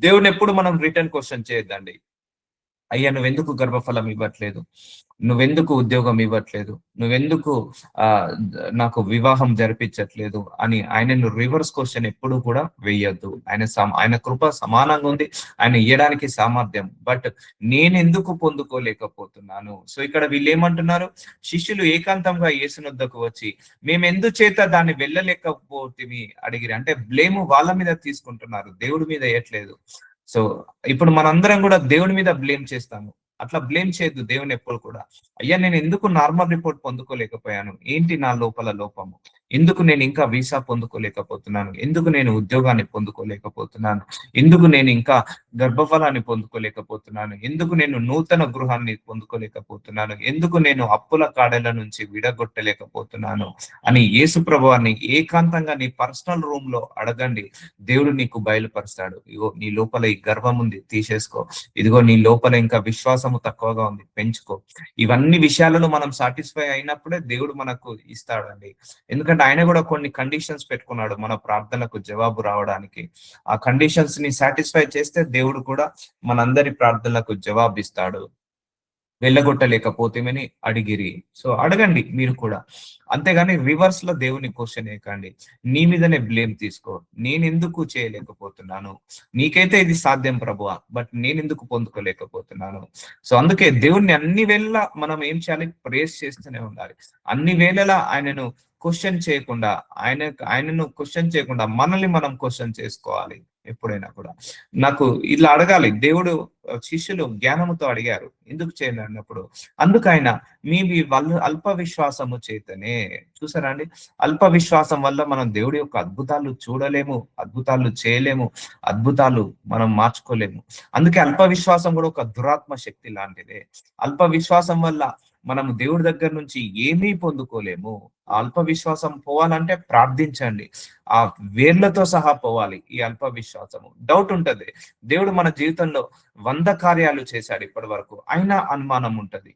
దేవుని ఎప్పుడు మనం రిటర్న్ క్వశ్చన్ చేయొద్దండి. అయ్యా నువ్వెందుకు గర్భఫలం ఇవ్వట్లేదు? నువ్వెందుకు ఉద్యోగం ఇవ్వట్లేదు? నువ్వెందుకు ఆ నాకు వివాహం జరిపించట్లేదు అని ఆయనను రివర్స్ క్వశ్చన్ ఎప్పుడు కూడా వెయ్యొద్దు. ఆయన కృప సమానంగా ఉంది, ఆయన ఇయ్యడానికి సామర్థ్యం. బట్ నేనెందుకు పొందుకోలేకపోతున్నాను? సో ఇక్కడ వీళ్ళు ఏమంటున్నారు? శిష్యులు ఏకాంతంగా యేసునొద్దకు వచ్చి మేమెందుచేత దాన్ని వెళ్ళలేకపోతిమి అడిగిరి. అంటే బ్లేమ్ వాళ్ళ మీద తీసుకుంటున్నారు, దేవుడి మీద వేయట్లేదు. సో ఇప్పుడు మనందరం కూడా దేవుడి మీద బ్లేమ్ చేస్తాము. అట్లా బ్లేమ్ చేయొద్దు దేవుని ఎప్పుడు కూడా. అయ్యా నేను ఎందుకు నార్మల్ రిపోర్ట్ పొందుకోలేకపోయాను? ఏంటి నా లోపల లోపము? ఎందుకు నేను ఇంకా వీసా పొందుకోలేకపోతున్నాను? ఎందుకు నేను ఉద్యోగాన్ని పొందుకోలేకపోతున్నాను? ఎందుకు నేను ఇంకా గర్భఫలాన్ని పొందుకోలేకపోతున్నాను? ఎందుకు నేను నూతన గృహాన్ని పొందుకోలేకపోతున్నాను? ఎందుకు నేను అప్పుల కాడల నుంచి విడగొట్టలేకపోతున్నాను అని యేసు ప్రభువాన్ని ఏకాంతంగా నీ పర్సనల్ రూమ్ లో అడగండి. దేవుడు నీకు బయలుపరుస్తాడు. ఇగో నీ లోపల ఈ గర్వం ఉంది, తీసేసుకో. ఇదిగో నీ లోపల ఇంకా విశ్వాసము తక్కువగా ఉంది, పెంచుకో. ఇవన్నీ విషయాలలో మనం సాటిస్ఫై అయినప్పుడే దేవుడు మనకు ఇస్తాడండి. ఎందుకంటే ఆయన కూడా కొన్ని కండిషన్స్ పెట్టుకున్నాడు మన ప్రార్థనలకు జవాబు రావడానికి. ఆ కండిషన్స్ ని సాటిస్ఫై చేస్తే దేవుడు కూడా మనందరి ప్రార్థనలకు జవాబు ఇస్తాడు. వెళ్ళగొట్టలేకపోతేమని అడిగిరి. సో అడగండి మీరు కూడా. అంతేగాని రివర్స్ లో దేవుని క్వశ్చన్ వేయకండి. నీ మీదనే బ్లేమ్ తీసుకో. నేనెందుకు చేయలేకపోతున్నాను? నీకైతే ఇది సాధ్యం ప్రభువా, బట్ నేనెందుకు పొందుకోలేకపోతున్నాను? సో అందుకే దేవుణ్ణి అన్ని వేళలా మనం ఏం చేయాలి? ప్రేస్ చేస్తూనే ఉండాలి. అన్ని వేళలా ఆయనను క్వశ్చన్ చేయకుండా, ఆయనను క్వశ్చన్ చేయకుండా మనల్ని మనం క్వశ్చన్ చేసుకోవాలి ఎప్పుడైనా కూడా. నాకు ఇలా అడగాలి. దేవుడు శిష్యులు జ్ఞానముతో అడిగారు, ఎందుకు చేయను అన్నప్పుడు అందుకు ఆయన మీ అల్ప విశ్వాసము చేతనే. చూసారా అండి? అల్ప విశ్వాసం వల్ల మనం దేవుడి యొక్క అద్భుతాలు చూడలేము, అద్భుతాలు చేయలేము, అద్భుతాలు మనం మార్చుకోలేము. అందుకే అల్ప విశ్వాసం కూడా ఒక దురాత్మ శక్తి లాంటిదే. అల్ప విశ్వాసం వల్ల మనము దేవుడి దగ్గర నుంచి ఏమీ పొందుకోలేము. అల్ప విశ్వాసం పోవాలంటే ప్రార్థించండి. ఆ వేర్లతో సహా పోవాలి ఈ అల్ప విశ్వాసము. డౌట్ ఉంటది, దేవుడు మన జీవితంలో 100 కార్యాలు చేశాడు ఇప్పటి వరకు, అయినా అనుమానం ఉంటది.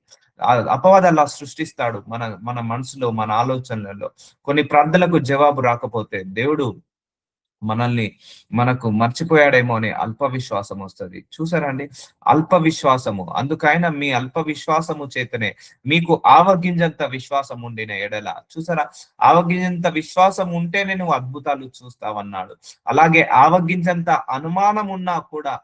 అపవాది అలా సృష్టిస్తాడు మన మన మనసులో, మన ఆలోచనలలో. కొన్ని ప్రార్థనలకు జవాబు రాకపోతే దేవుడు మనకు మర్చిపోయాడేమో అనే అల్ప విశ్వాసం వస్తుంది. చూసారండి? అల్ప విశ్వాసము. అందుకైనా మీ అల్ప విశ్వాసము చేతనే మీకు ఆవగింజంత విశ్వాసం ఉండిన ఎడల. చూసారా? ఆవగింజంత విశ్వాసం ఉంటేనే నువ్వు అద్భుతాలు చూస్తావన్నాడు. అలాగే ఆవగింజంత అనుమానం ఉన్నా కూడా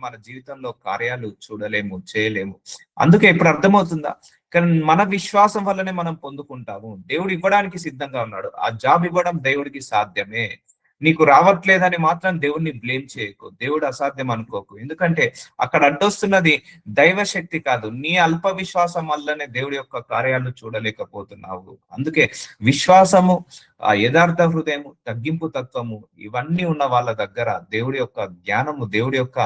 మన జీవితంలో కార్యాలు చూడలేము, చేయలేము. అందుకే ఇప్పుడు అర్థమవుతుందా? కానీ మన విశ్వాసం వల్లనే మనం పొందుకుంటాము. దేవుడు ఇవ్వడానికి సిద్ధంగా ఉన్నాడు. ఆ జాబ్ ఇవ్వడం దేవుడికి సాధ్యమే. నీకు రావట్లేదని మాత్రం దేవుణ్ణి బ్లేమ్ చేయకు, దేవుడు అసాధ్యం అనుకోకు. ఎందుకంటే అక్కడ అడ్డొస్తున్నది దైవ శక్తి కాదు, నీ అల్ప విశ్వాసం వల్లనే దేవుడి యొక్క కార్యాలు చూడలేకపోతున్నావు. అందుకే విశ్వాసము, ఆ యథార్థ హృదయము, తగ్గింపు తత్వము, ఇవన్నీ ఉన్న వాళ్ళ దగ్గర దేవుడి యొక్క జ్ఞానము, దేవుడి యొక్క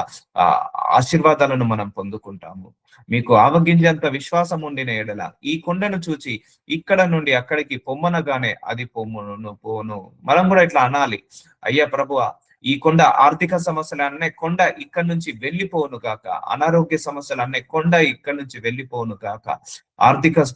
ఆశీర్వాదాలను మనం పొందుకుంటాము. మీకు ఆవగింజంత విశ్వాసం ఉండిన ఎడల ఈ కొండను చూచి ఇక్కడ నుండి అక్కడికి పొమ్మనగానే అది పోను. మనం కూడా ఇట్లా అనాలి, అయ్యా ప్రభువా ఈ కొండ ఆర్థిక సమస్యలు అనే కొండ ఇక్కడి నుంచి వెళ్ళిపోను గాక, అనారోగ్య సమస్యలు అనే కొండ ఇక్కడి నుంచి వెళ్ళిపోను గాక,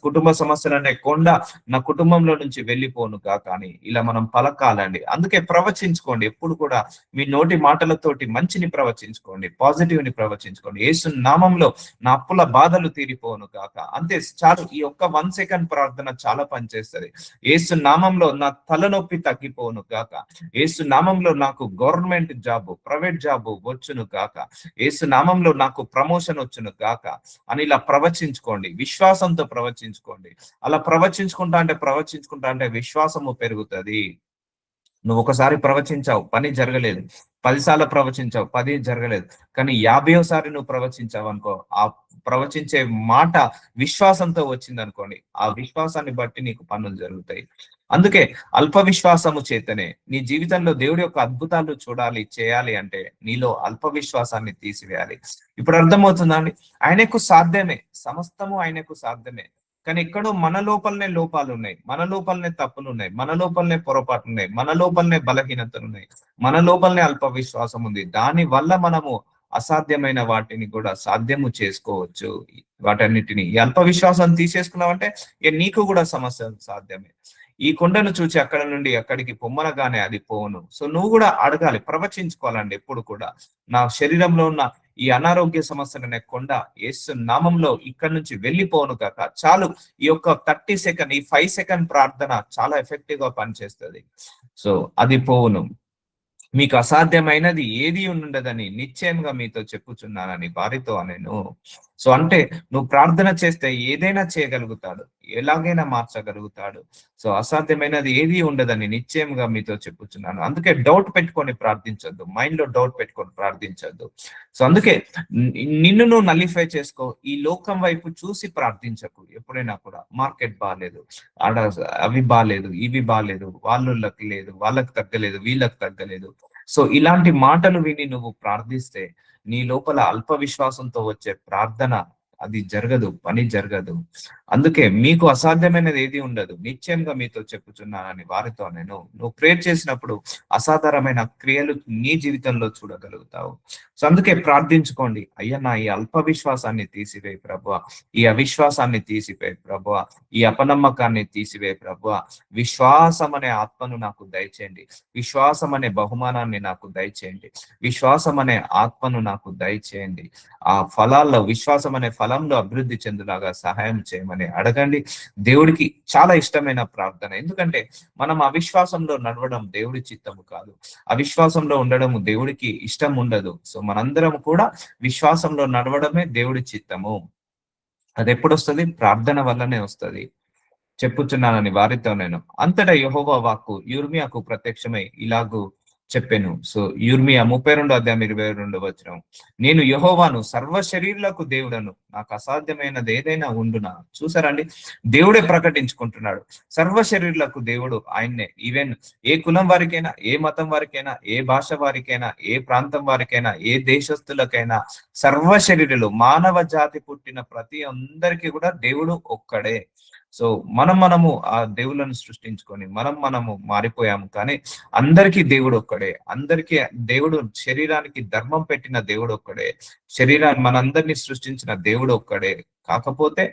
కుటుంబ సమస్యలు అనే కొండ నా కుటుంబంలో నుంచి వెళ్ళిపోను గాక అని ఇలా మనం పలకాలండి. అందుకే ప్రవచించుకోండి. ఎప్పుడు కూడా మీ నోటి మాటలతోటి మంచిని ప్రవచించుకోండి, పాజిటివ్ ని ప్రవచించుకోండి. యేసు నామంలో నా అప్పుల బాధలు తీరిపోను గాక. అంతే చాలు. ఈ ఒక్క 1 సెకండ్ ప్రార్థన చాలా పనిచేస్తుంది. యేసు నామంలో నా తలనొప్పి తగ్గిపోను గాక. యేసు నామంలో నాకు గవర్నమెంట్ జాబ్, ప్రైవేట్ జాబ్ వచ్చును గాక. యేసు నామంలో నాకు ప్రమోషన్ వచ్చును గాక అని ఇలా ప్రవచించుకోండి. విశ్వాసంతో ప్రవచించుకోండి. అలా ప్రవచించుకుంటా అంటే విశ్వాసము పెరుగుతుంది. నువ్వు ఒకసారి ప్రవచించావు, పని జరగలేదు. 10 సార్లు ప్రవచించావు, 10 జరగలేదు. కానీ 50వ నువ్వు ప్రవచించావు అనుకో, ఆ ప్రవచించే మాట విశ్వాసంతో వచ్చింది అనుకోండి, ఆ విశ్వాసాన్ని బట్టి నీకు పనులు జరుగుతాయి. అందుకే అల్ప విశ్వాసము చేతనే నీ జీవితంలో దేవుడి యొక్క అద్భుతాలు చూడాలి, చేయాలి అంటే నీలో అల్ప విశ్వాసాన్ని తీసివేయాలి. ఇప్పుడు అర్థమవుతుందా అండి? ఆయనకు సాధ్యమే, సమస్తము ఆయనకు సాధ్యమే. కానీ ఎక్కడో మన లోపలనే లోపాలు ఉన్నాయి, మన లోపలనే తప్పులు ఉన్నాయి, మన లోపలనే పొరపాట్లు ఉన్నాయి, మన లోపలనే బలహీనతలు ఉన్నాయి, మన లోపలనే అల్ప విశ్వాసం ఉంది. దాని వల్ల మనము అసాధ్యమైన వాటిని కూడా సాధ్యము చేసుకోవచ్చు. వాటన్నిటిని ఈ అల్ప విశ్వాసం తీసేసుకున్నావంటే నీకు కూడా సమస్య సాధ్యమే. ఈ కొండను చూచి అక్కడ నుండి అక్కడికి పొమ్మనగానే అది పోను. సో నువ్వు కూడా అడగాలి, ప్రవచించుకోవాలండి. ఎప్పుడు కూడా నా శరీరంలో ఉన్న ఈ అనారోగ్య సమస్యలనే కొండ యేసు నామంలో ఇక్కడి నుంచి వెళ్ళిపోను కాక. చాలు. ఈ యొక్క 30 సెకండ్, ఈ 5 సెకండ్ ప్రార్థన చాలా ఎఫెక్టివ్ గా పనిచేస్తుంది. సో అది పోవును. మీకు అసాధ్యమైనది ఏది ఉండదని నిశ్చయంగా మీతో చెప్పుచున్నానని వారితో నేను. సో అంటే నువ్వు ప్రార్థన చేస్తే ఏదైనా చేయగలుగుతాడు, ఎలాగైనా మార్చగలుగుతాడు. సో అసాధ్యమైనది ఏది ఉండదని నిశ్చయంగా మీతో చెప్పుచున్నాను. అందుకే డౌట్ పెట్టుకొని ప్రార్థించొద్దు, మైండ్ లో డౌట్ పెట్టుకొని ప్రార్థించొద్దు. సో అందుకే నిన్ను నువ్వు నలిఫై చేసుకో. ఈ లోకం వైపు చూసి ప్రార్థించకు. ఎప్పుడైనా కూడా మార్కెట్ బాగాలేదు, ఆడ అవి బాగాలేదు, ఇవి బాగాలేదు, వాళ్ళకి లేదు, వాళ్ళకి తగ్గలేదు, వీళ్ళకి తగ్గలేదు. సో ఇలాంటి మాటలు విని నువ్వు ప్రార్థిస్తే నీ లోపల అల్ప విశ్వాసంతో వచ్చే ప్రార్థన అది జరగదు, పని జరగదు. అందుకే మీకు అసాధ్యమైనది ఏది ఉండదు, నిశ్చయంగా మీతో చెప్పుచున్నానని వారితో నేను. నువ్వు ప్రేయర్ చేసినప్పుడు అసాధారణమైన క్రియలు నీ జీవితంలో చూడగలుగుతావు. సో అందుకే ప్రార్థించుకోండి. అయ్యా నా ఈ అల్ప విశ్వాసాన్ని తీసివేయి ప్రభువా, ఈ అవిశ్వాసాన్ని తీసివేయి ప్రభువా, ఈ అపనమ్మకాన్ని తీసివేయి ప్రభువా. విశ్వాసం అనే ఆత్మను నాకు దయచేయండి, విశ్వాసం అనే బహుమానాన్ని నాకు దయచేయండి, విశ్వాసం అనే ఆత్మను నాకు దయచేయండి. ఆ ఫలాల్లో, విశ్వాసం అనే ఫలంలో అభివృద్ధి చెందులాగా సహాయం చేయమని అడగండి. దేవుడికి చాలా ఇష్టమైన ప్రార్థన. ఎందుకంటే మనం అవిశ్వాసంలో నడవడం దేవుడి చిత్తము కాదు, అవిశ్వాసంలో ఉండడం దేవుడికి ఇష్టం ఉండదు. సో మనందరం కూడా విశ్వాసంలో నడవడమే దేవుడి చిత్తము. అది ఎప్పుడు వస్తుంది? ప్రార్థన వల్లనే వస్తుంది. చెప్పుచున్నానని వారితో నేను. అంతటా యెహోవా వాక్కు యిర్మీయాకు ప్రత్యక్షమై ఇలాగూ చెప్పాను. సో యిర్మీయా 32:22 నేను యెహోవాను, సర్వ శరీరులకు దేవుడను, నాకు అసాధ్యమైనది ఏదైనా ఉండునా. చూసారండి, దేవుడే ప్రకటించుకుంటున్నాడు. సర్వ శరీరులకు దేవుడు ఆయన్నే. ఈవెన్ ఏ కులం వారికైనా, ఏ మతం వారికైనా, ఏ భాష వారికైనా, ఏ ప్రాంతం వారికైనా, ఏ దేశస్తులకైనా, సర్వ శరీరులు, మానవ జాతి పుట్టిన ప్రతి అందరికీ కూడా దేవుడు ఒక్కడే. సో మనము ఆ దేవుళ్ళను సృష్టించుకొని మనము మారిపోయాము. కానీ అందరికీ దేవుడు ఒక్కడే. అందరికీ దేవుడు, శరీరానికి ధర్మం పెట్టిన దేవుడు ఒక్కడే. శరీరాన్ని మనందరినీ సృష్టించిన దేవుడు ఒక్కడే. కాకపోతే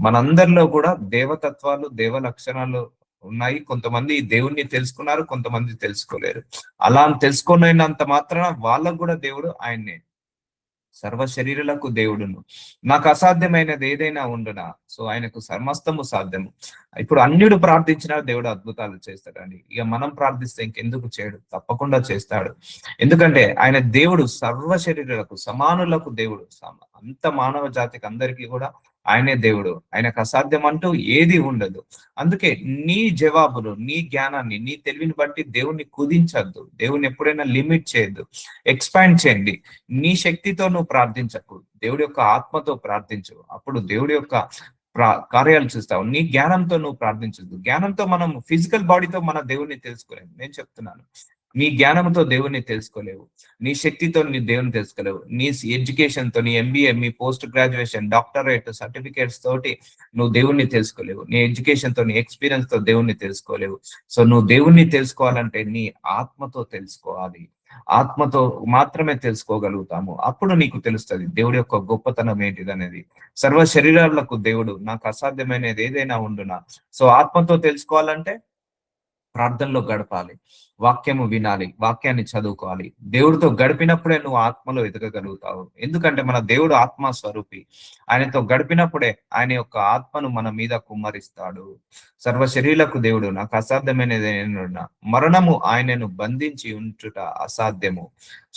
మనందరిలో కూడా దేవతత్వాలు, దేవ లక్షణాలు ఉన్నాయి. కొంతమంది దేవుణ్ణి తెలుసుకున్నారు, కొంతమంది తెలుసుకోలేరు. అలా తెలుసుకున్నంత మాత్రాన వాళ్ళకు కూడా దేవుడు ఆయన్నే. సర్వ శరీరులకు దేవుడును, నాకు అసాధ్యమైనది ఏదైనా ఉండునా. సో ఆయనకు సమస్తము సాధ్యము. ఇప్పుడు అన్యుడు ప్రార్థించినా దేవుడు అద్భుతాలు చేస్తాడండి. ఇక మనం ప్రార్థిస్తే ఇంకెందుకు చేయడు? తప్పకుండా చేస్తాడు. ఎందుకంటే ఆయన దేవుడు, సర్వ శరీరులకు, సమానులకు దేవుడు. అంత మానవ జాతికి అందరికీ కూడా ఆయనే దేవుడు. ఆయనకు అసాధ్యం అంటూ ఏది ఉండదు. అందుకే నీ జవాబులు, నీ జ్ఞానాన్ని, నీ తెలివిని బట్టి దేవుణ్ణి కుదించద్దు. దేవుని ఎప్పుడైనా లిమిట్ చేయొద్దు, ఎక్స్పాండ్ చేయండి. నీ శక్తితో నువ్వు ప్రార్థించకు, దేవుడి యొక్క ఆత్మతో ప్రార్థించు. అప్పుడు దేవుడి యొక్క కార్యాలు చూస్తావు. నీ జ్ఞానంతో నువ్వు ప్రార్థించద్దు. జ్ఞానంతో మనం ఫిజికల్ బాడీతో మన దేవుణ్ణి తెలుసుకోలేము. నేను చెప్తున్నాను, నీ జ్ఞానంతో దేవుణ్ణి తెలుసుకోలేవు, నీ శక్తితో నీ దేవుని తెలుసుకోలేవు, నీ ఎడ్యుకేషన్ తో, నీ ఎంబీఏ, మీ పోస్ట్ గ్రాడ్యుయేషన్, డాక్టరేట్ సర్టిఫికేట్స్ తోటి నువ్వు దేవుణ్ణి తెలుసుకోలేవు. నీ ఎడ్యుకేషన్ తో, నీ ఎక్స్పీరియన్స్ తో దేవుణ్ణి తెలుసుకోలేవు. సో నువ్వు దేవుణ్ణి తెలుసుకోవాలంటే నీ ఆత్మతో తెలుసుకోవాలి. ఆత్మతో మాత్రమే తెలుసుకోగలుగుతాము. అప్పుడు నీకు తెలుస్తుంది దేవుడి యొక్క గొప్పతనం ఏంటిది అనేది. సర్వ శరీరాలకు దేవుడు నాకు అసాధ్యమైనది ఏదైనా ఉండునా. సో ఆత్మతో తెలుసుకోవాలంటే ప్రార్థనలో గడపాలి, వాక్యము వినాలి, వాక్యాన్ని చదువుకోవాలి. దేవుడితో గడిపినప్పుడే నువ్వు ఆత్మలో ఎదగగలుగుతావు. ఎందుకంటే మన దేవుడు ఆత్మ స్వరూపి. ఆయనతో గడిపినప్పుడే ఆయన యొక్క ఆత్మను మన మీద కుమ్మరిస్తాడు. సర్వ శరీరకు దేవుడు నాకు అసాధ్యమైనది ఏనున్నా, మరణము ఆయనను బంధించి ఉంచుట అసాధ్యము.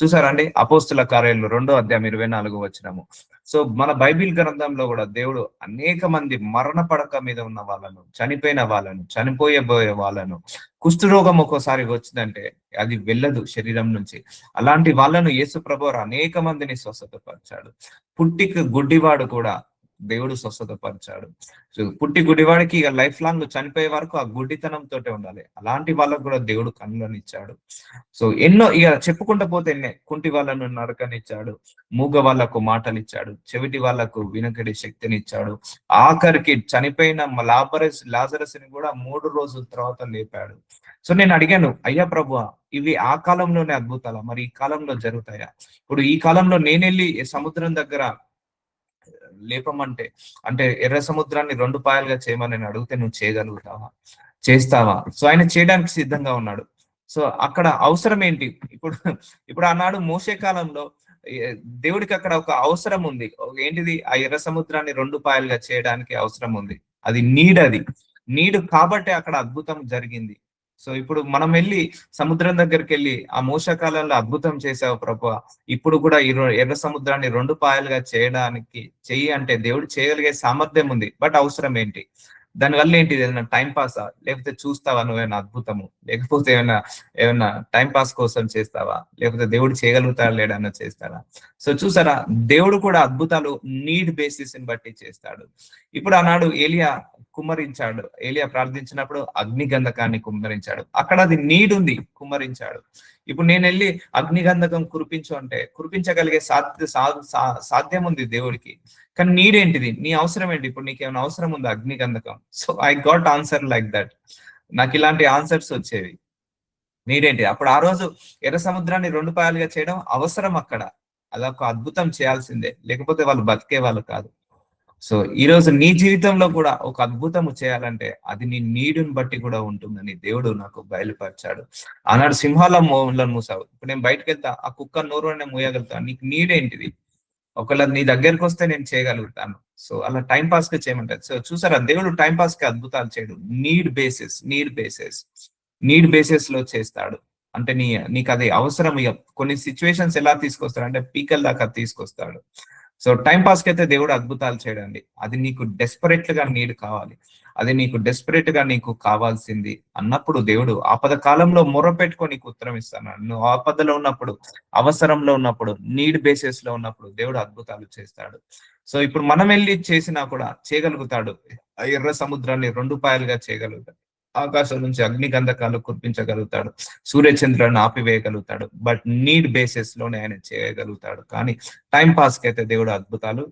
చూసారండి అపోస్తుల కార్యాలు 2:24 వచనము. సో మన బైబిల్ గ్రంథంలో కూడా దేవుడు అనేక మంది మరణ పడక మీద ఉన్న వాళ్ళను, చనిపోయిన వాళ్ళను, చనిపోయబోయే వాళ్ళను, కుష్ఠరోగం ఒక్కోసారి వచ్చిందంటే అది వెళ్ళదు శరీరం నుంచి. అలాంటి వాళ్ళను యేసు ప్రభువారు అనేక మందిని స్వస్థతపరిచాడు. పుట్టికి గుడ్డివాడు కూడా దేవుడు స్వస్థతపరిచాడు. సో పుట్టి గుడ్డివాడికి ఇక లైఫ్ లాంగ్ చనిపోయే వరకు ఆ గుడ్డితనంతోటే ఉండాలి. అలాంటి వాళ్ళకు కూడా దేవుడు కన్నులను ఇచ్చాడు. సో ఎన్నో ఇక చెప్పుకుంటూ పోతే కుంటి వాళ్ళను నరకనిచ్చాడు, మూగ వాళ్ళకు మాటలు ఇచ్చాడు, చెవిటి వాళ్ళకు వినకడి శక్తిని ఇచ్చాడు. ఆఖరికి చనిపోయిన లాజరస్ ని కూడా 3 రోజుల తర్వాత లేపాడు. సో నేను అడిగాను, అయ్యా ప్రభు, ఇవి ఆ కాలంలోనే అద్భుతాలా, మరి ఈ కాలంలో జరుగుతాయా? ఇప్పుడు ఈ కాలంలో నేనెళ్ళి సముద్రం దగ్గర లేపమంటే, అంటే ఎర్ర సముద్రాన్ని 2 పాయలుగా చేయమని నేను అడిగితే నువ్వు చేయగలుగుతావా, చేస్తావా? సో ఆయన చేయడానికి సిద్ధంగా ఉన్నాడు. సో అక్కడ అవసరం ఏంటి? ఇప్పుడు ఇప్పుడు ఆనాడు మోషే కాలంలో దేవుడికి అక్కడ ఒక అవసరం ఉంది. ఏంటిది? ఆ ఎర్ర సముద్రాన్ని 2 పాయలుగా చేయడానికి అవసరం ఉంది. అది నీడ్ కాబట్టి అక్కడ అద్భుతం జరిగింది. సో ఇప్పుడు మనం వెళ్ళి సముద్రం దగ్గరికి వెళ్ళి ఆ మోస కాలంలో అద్భుతం చేసావు ప్రభువా, ఇప్పుడు కూడా ఈ ఎర్ర సముద్రాన్ని 2 పాయలుగా చేయడానికి చెయ్యి అంటే దేవుడు చేయగలిగే సామర్థ్యం ఉంది. బట్ అవసరం ఏంటి? దానివల్ల ఏంటిది? ఏదైనా టైం పాసా? లేకపోతే చూస్తావా నువ్వేమైనా అద్భుతము? లేకపోతే ఏమైనా టైం పాస్ కోసం చేస్తావా? లేకపోతే దేవుడు చేయగలుగుతాడా లేడన్నా చేస్తాడా? సో చూసారా, దేవుడు కూడా అద్భుతాలు నీడ్ బేసిస్ ని బట్టి చేస్తాడు. ఇప్పుడు ఆనాడు ఏలియా ప్రార్థించినప్పుడు అగ్నిగంధకాన్ని కుమ్మరించాడు. అక్కడ అది నీడ్ ఉంది, కుమ్మరించాడు. ఇప్పుడు నేను వెళ్ళి అగ్నిగంధకం కురిపించు అంటే కురిపించగలిగే సాధ్యం ఉంది దేవుడికి. కానీ నీడేంటిది? నీ అవసరం ఏంటి? ఇప్పుడు నీకు ఏమైనా అవసరం ఉందా అగ్నిగంధకం? So I got answer like that. నాకు ఇలాంటి ఆన్సర్స్ వచ్చేవి. నీడేంటి? అప్పుడు ఆ రోజు ఎర్ర సముద్రాన్ని 2 పాయలుగా చేయడం అవసరం అక్కడ. అదొక అద్భుతం చేయాల్సిందే, లేకపోతే వాళ్ళు బతికే వాళ్ళు కాదు. సో ఈ రోజు నీ జీవితంలో కూడా ఒక అద్భుతము చేయాలంటే అది నీ నీడుని బట్టి కూడా ఉంటుందని దేవుడు నాకు బయలుపరిచాడు. ఆనాడు సింహాల మూసావు. ఇప్పుడు నేను బయటకు వెళ్తా, ఆ కుక్క నోరు అనే మూయగలుగుతా. నీకు నీడేంటిది? ఒకవేళ నీ దగ్గరకు వస్తే నేను చేయగలుగుతాను. సో అలా టైం పాస్ గా చేయమంటారు. సో చూసారా, దేవుడు టైం పాస్ కి అద్భుతాలు చేయడు. నీడ్ బేసిస్ లో చేస్తాడు. అంటే నీకు అది అవసరం. ఇక కొన్ని సిచ్యువేషన్స్ ఎలా తీసుకొస్తాడు అంటే పీకల దాకా తీసుకొస్తాడు. సో టైం పాస్ కి అయితే దేవుడు అద్భుతాలు చేయడండి. అది నీకు డెస్పరేట్ గా నీడ్ కావాలి, అది నీకు డెస్పరేట్ గా నీకు కావాల్సింది అన్నప్పుడు దేవుడు ఆపద కాలంలో మొర్ర పెట్టుకొని నీకు ఉత్తరం ఇస్తాను. నువ్వు ఆపదలో ఉన్నప్పుడు, అవసరంలో ఉన్నప్పుడు, నీడ్ బేసిస్ లో ఉన్నప్పుడు దేవుడు అద్భుతాలు చేస్తాడు. సో ఇప్పుడు మనం వెళ్ళి చేసినా కూడా చేయగలుగుతాడు. ఎర్ర సముద్రాన్ని 2 పాయలుగా చేయగలుగుతాడు. ఆకాశం నుంచి అగ్ని గంధకాలు కురిపించగలుగుతాడు, సూర్యచంద్రులను ఆపివేయగలుగుతాడు. బట్ నీడ్ బేసిస్ లోనే ఆయన చేయగలుగుతాడు. కానీ టైం పాస్ కి అయితే దేవుడు అద్భుతాలు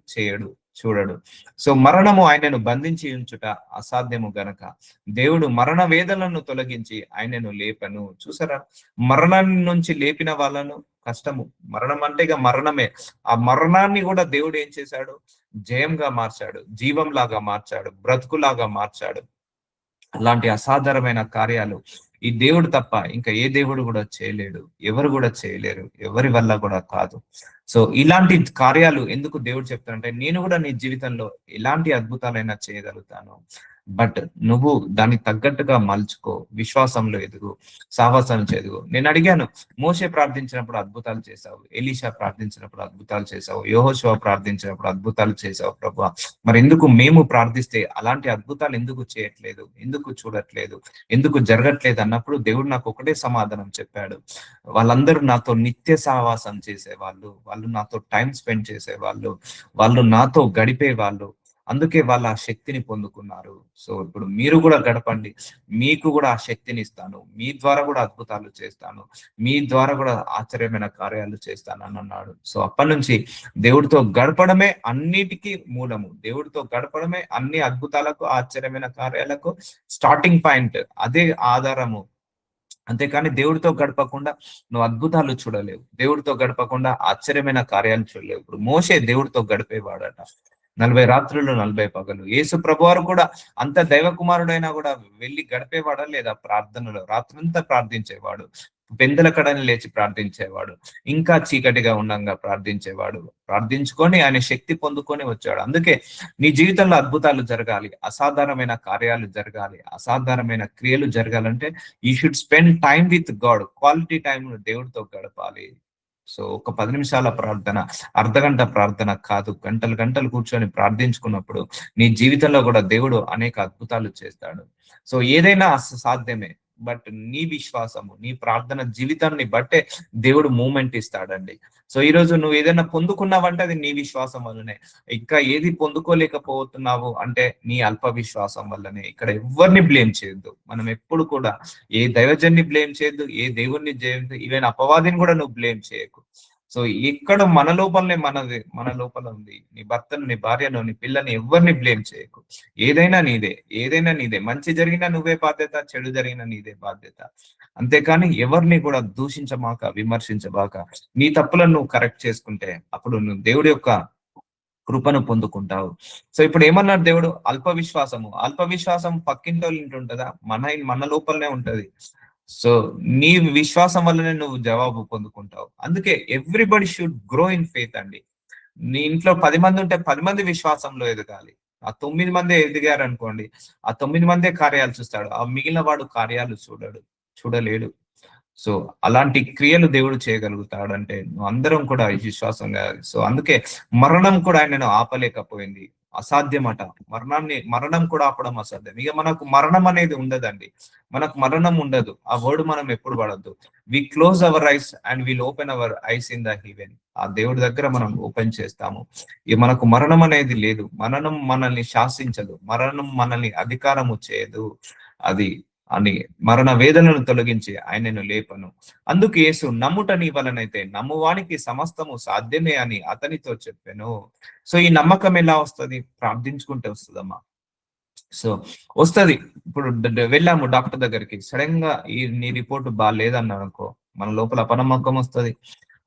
చూడడు. సో మరణము ఆయనను బంధించి ఉంచుట అసాధ్యము గనక దేవుడు మరణ వేదనలను తొలగించి ఆయనను లేపను. చూసారా, మరణాన్ని నుంచి లేపిన వాళ్ళను కష్టము. మరణం అంటే ఇక మరణమే. ఆ మరణాన్ని కూడా దేవుడు ఏం చేశాడు? జయంగా మార్చాడు, జీవంలాగా మార్చాడు, బ్రతుకులాగా మార్చాడు. అలాంటి అసాధారణమైన కార్యాలు ఈ దేవుడు తప్ప ఇంకా ఏ దేవుడు కూడా చేయలేడు, ఎవరు కూడా చేయలేరు, ఎవరి వల్ల కూడా కాదు. సో ఇలాంటి కార్యాలు ఎందుకు దేవుడు చెప్తాడంటే, నేను కూడా నీ జీవితంలో ఎలాంటి అద్భుతాలైనా చేయగలుగుతాను. బట్ నువ్వు దానికి తగ్గట్టుగా మలుచుకో, విశ్వాసంలో ఎదుగు, సాహసం ఎదుగు. నేను అడిగాను, మోషే ప్రార్థించినప్పుడు అద్భుతాలు చేశావు, ఎలీషా ప్రార్థించినప్పుడు అద్భుతాలు చేశావు, యెహోషువ ప్రార్థించినప్పుడు అద్భుతాలు చేశావు ప్రభువా, మరి ఎందుకు మేము ప్రార్థిస్తే అలాంటి అద్భుతాలు ఎందుకు చేయట్లేదు, ఎందుకు చూడట్లేదు, ఎందుకు జరగట్లేదు అన్నప్పుడు దేవుడు నాకు ఒకటే సమాధానం చెప్పాడు. వాళ్ళందరూ నాతో నిత్య సహవాసం చేసేవాళ్ళు, వాళ్ళు నాతో టైం స్పెండ్ చేసేవాళ్ళు, వాళ్ళు నాతో గడిపే వాళ్ళు, అందుకే వాళ్ళు ఆ శక్తిని పొందుకున్నారు. సో ఇప్పుడు మీరు కూడా గడపండి, మీకు కూడా ఆ శక్తిని ఇస్తాను, మీ ద్వారా కూడా అద్భుతాలు చేస్తాను, మీ ద్వారా కూడా ఆశ్చర్యమైన కార్యాలు చేస్తాను అని అన్నాడు. సో అప్పటి నుంచి దేవుడితో గడపడమే అన్నిటికీ మూలము, దేవుడితో గడపడమే అన్ని అద్భుతాలకు, ఆశ్చర్యమైన కార్యాలకు స్టార్టింగ్ పాయింట్, అదే ఆధారము. అంతేకాని దేవుడితో గడపకుండా నువ్వు అద్భుతాలు చూడలేవు. దేవుడితో గడపకుండా ఆశ్చర్యమైన కార్యాలు చూడలేవు. ఇప్పుడు మోషే దేవుడితో గడిపేవాడట. 40 రాత్రులు 40 పగలు. యేసు ప్రభువారు కూడా అంత దైవ కుమారుడైనా కూడా వెళ్లి గడిపేవాడా లేదా ప్రార్థనలో? రాత్రంతా ప్రార్థించేవాడు. పెందల కడని లేచి ప్రార్థించేవాడు. ఇంకా చీకటిగా ఉండంగా ప్రార్థించేవాడు. ప్రార్థించుకొని ఆయన శక్తి పొందుకొని వచ్చాడు. అందుకే నీ జీవితంలో అద్భుతాలు జరగాలి, అసాధారణమైన కార్యాలు జరగాలి, అసాధారణమైన క్రియలు జరగాలంటే you should spend time with God. Quality time దేవుడితో గడపాలి. సో ఒక 10 నిమిషాల ప్రార్థన, అర్ధగంట ప్రార్థన కాదు, గంటలు గంటలు కూర్చొని ప్రార్థించుకున్నప్పుడు నీ జీవితంలో కూడా దేవుడు అనేక అద్భుతాలు చేస్తాడు. సో ఏదైనా సాధ్యమే. బట్ నీ విశ్వాసము, నీ ప్రార్థన జీవితాన్ని బట్టే దేవుడు మూమెంట్ ఇస్తాడండి. సో ఈ రోజు నువ్వు ఏదైనా పొందుకున్నావంటే అది నీ విశ్వాసం వల్లనే. ఇంకా ఏది పొందుకోలేకపోతున్నావు అంటే నీ అల్ప విశ్వాసం వల్లనే. ఇక్కడ ఎవరిని బ్లేమ్ చేయొద్దు. మనం ఎప్పుడు కూడా ఏ దైవజన్ని బ్లేమ్ చేయొద్దు, ఏ దేవుణ్ణి చేయొద్దు, ఈవెన్ అపవాదిని కూడా నువ్వు బ్లేమ్ చేయకు. సో ఇక్కడ మన లోపలనే మన లోపల ఉంది. నీ భర్తను, నీ భార్యను, నీ పిల్లని ఎవరిని బ్లేమ్ చేయకు. ఏదైనా నీదే, ఏదైనా నీదే. మంచి జరిగినా నువ్వే బాధ్యత, చెడు జరిగినా నీదే బాధ్యత. అంతేకాని ఎవరిని కూడా దూషించమాక, విమర్శించబాక. నీ తప్పులను నువ్వు కరెక్ట్ చేసుకుంటే అప్పుడు నువ్వు దేవుడి యొక్క కృపను పొందుకుంటావు. సో ఇప్పుడు ఏమన్నాడు దేవుడు? అల్ప విశ్వాసము. అల్ప విశ్వాసం పక్కింటోళ్ళ ఇంటి ఉంటుందా? మన లోపలనే ఉంటది. సో నీ విశ్వాసం వల్లనే నువ్వు జవాబు పొందుకుంటావు. అందుకే everybody should grow in faith అండి. నీ ఇంట్లో 10 మంది ఉంటే 10 మంది విశ్వాసంలో ఎదగాలి. ఆ 9 మందే ఎదిగారు అనుకోండి, ఆ 9 మందే కార్యాలు చూస్తాడు. ఆ మిగిలిన వాడు కార్యాలు చూడలేడు. సో అలాంటి క్రియలు దేవుడు చేయగలుగుతాడంటే నువ్వు అందరం కూడా విశ్వాసంగా. సో అందుకే మరణం కూడా ఆయనను ఆపలేకపోయింది. అసాధ్యమట. మరణం కూడా ఆపడం అసాధ్యం. ఇక మనకు మరణం అనేది ఉండదండి. మనకు మరణం ఉండదు. ఆ వర్డ్ మనం ఎప్పుడు పడద్దు. We close our eyes and will open our eyes in the heaven. ఆ దేవుడి దగ్గర మనం ఓపెన్ చేస్తాము. ఇక మనకు మరణం అనేది లేదు. మరణం మనల్ని శాసించదు. మరణం మనల్ని అధికారము చేయదు. అది అని మరణ వేదనను తొలగించి ఆయనను లేపను. అందుకు యేసు నమ్ముట నీ వలనైతే నమ్మువానికి సమస్తము సాధ్యమే అని అతనితో చెప్పాను. సో ఈ నమ్మకం ఎలా వస్తుంది? ప్రార్థించుకుంటే వస్తుందమ్మా. సో వస్తది. ఇప్పుడు వెళ్ళాము డాక్టర్ దగ్గరికి, సడన్ గా నీ రిపోర్ట్ బాగాలేదన్నారు అనుకో, మన లోపల అపనమ్మకం వస్తుంది.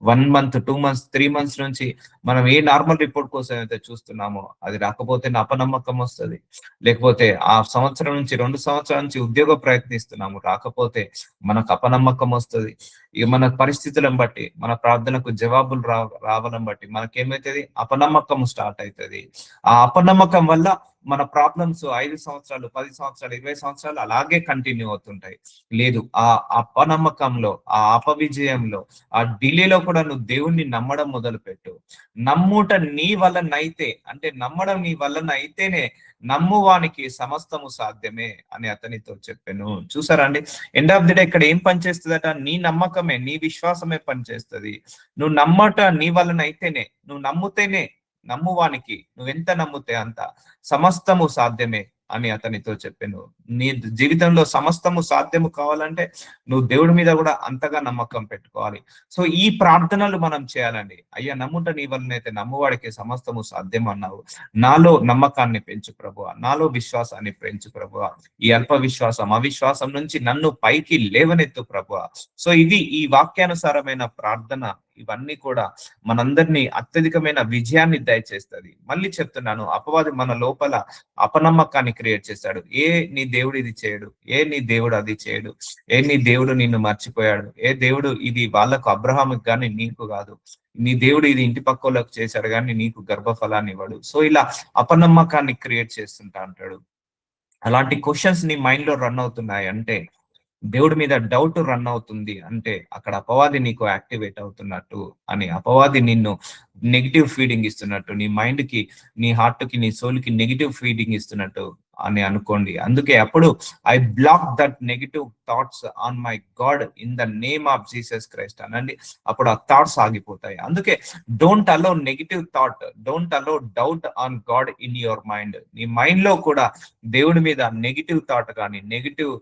1 మంత్, 2 మంత్స్, 3 మంత్స్ నుంచి మనం ఏ నార్మల్ రిపోర్ట్ కోసం అయితే చూస్తున్నామో అది రాకపోతే అపనమ్మకం వస్తుంది. లేకపోతే ఆ సంవత్సరం నుంచి 2 సంవత్సరాల నుంచి ఉద్యోగ ప్రయత్నిస్తున్నాము, రాకపోతే మనకు అపనమ్మకం వస్తుంది. ఇక మన పరిస్థితులను బట్టి, మన ప్రార్థనకు జవాబులు రావాలని బట్టి మనకేమైతుంది? అపనమ్మకం స్టార్ట్ అవుతుంది. ఆ అపనమ్మకం వల్ల మన ప్రాబ్లమ్స్ 5 సంవత్సరాలు, 10 సంవత్సరాలు, 20 సంవత్సరాలు అలాగే కంటిన్యూ అవుతుంటాయి. లేదు, ఆ అపనమ్మకంలో, ఆ అపవిజయంలో, ఆ డిలేలో కూడా నువ్వు దేవుణ్ణి నమ్మడం మొదలు పెట్టు. నమ్ముట నీ వలనైతే, అంటే నమ్మడం నీ వలనైతేనే నమ్మువానికి సమస్తము సాధ్యమే అని అతనితో చెప్పాను. చూసారండి, ఎండ్ ఆఫ్ ది డే ఇక్కడ ఏం పనిచేస్తుందట? నీ నమ్మకమే, నీ విశ్వాసమే పనిచేస్తుంది. నువ్వు నమ్మట నీ వలనైతేనే, నువ్వు నమ్ముతేనే, నమ్మువానికి నువ్వెంత నమ్ముతే అంత సమస్తము సాధ్యమే అని అతనితో చెప్పాను. నీ జీవితంలో సమస్తము సాధ్యము కావాలంటే నువ్వు దేవుడి మీద కూడా అంతగా నమ్మకం పెట్టుకోవాలి. సో ఈ ప్రార్థనలు మనం చేయాలండి. అయ్యా, నమ్ముట నీ వలనైతే నమ్మువాడికి సమస్తము సాధ్యం అన్నావు. నాలో నమ్మకాన్ని పెంచు ప్రభువా, నాలో విశ్వాసాన్ని పెంచు ప్రభువా. ఈ అల్ప విశ్వాసం, అవిశ్వాసం నుంచి నన్ను పైకి లేవనెత్తు ప్రభువా. సో ఇది ఈ వాక్యానుసారమైన ప్రార్థన. ఇవన్నీ కూడా మనందరినీ అత్యధికమైన విజయాన్ని దయచేస్తుంది. మళ్ళీ చెప్తున్నాను, అపవాది మన లోపల అపనమ్మకాన్ని క్రియేట్ చేస్తాడు. నీ దేవుడు ఇది చేయడు, నీ దేవుడు అది చేయడు, నీ దేవుడు నిన్ను మర్చిపోయాడు, దేవుడు ఇది వాళ్ళకు అబ్రహాముకి కానీ నీకు కాదు, నీ దేవుడు ఇది ఇంటి పక్కోళ్ళకు చేశాడు కానీ నీకు గర్భఫలాన్ని ఇవ్వడు. సో ఇలా అపనమ్మకాన్ని క్రియేట్ చేస్తుంటా అంటాడు. అలాంటి క్వశ్చన్స్ నీ మైండ్ లో రన్ అవుతున్నాయి అంటే, దేవుడి మీద డౌట్ రన్ అవుతుంది అంటే అక్కడ అపవాది నీకు యాక్టివేట్ అవుతున్నట్టు అని, అపవాది నిన్ను నెగిటివ్ ఫీడింగ్ ఇస్తున్నట్టు, నీ మైండ్ కి, నీ హార్ట్ కి, నీ సోల్ కి నెగిటివ్ ఫీడింగ్ ఇస్తున్నట్టు అని అనుకోండి. అందుకే అప్పుడు I block that negative thoughts on my God in the name of Jesus Christ అనండి. అప్పుడు ఆ థాట్స్ ఆగిపోతాయి. అందుకే don't allow negative thought, don't allow doubt on God in your mind. నీ మైండ్ లో కూడా దేవుడి మీద నెగిటివ్ థాట్ కానీ, నెగిటివ్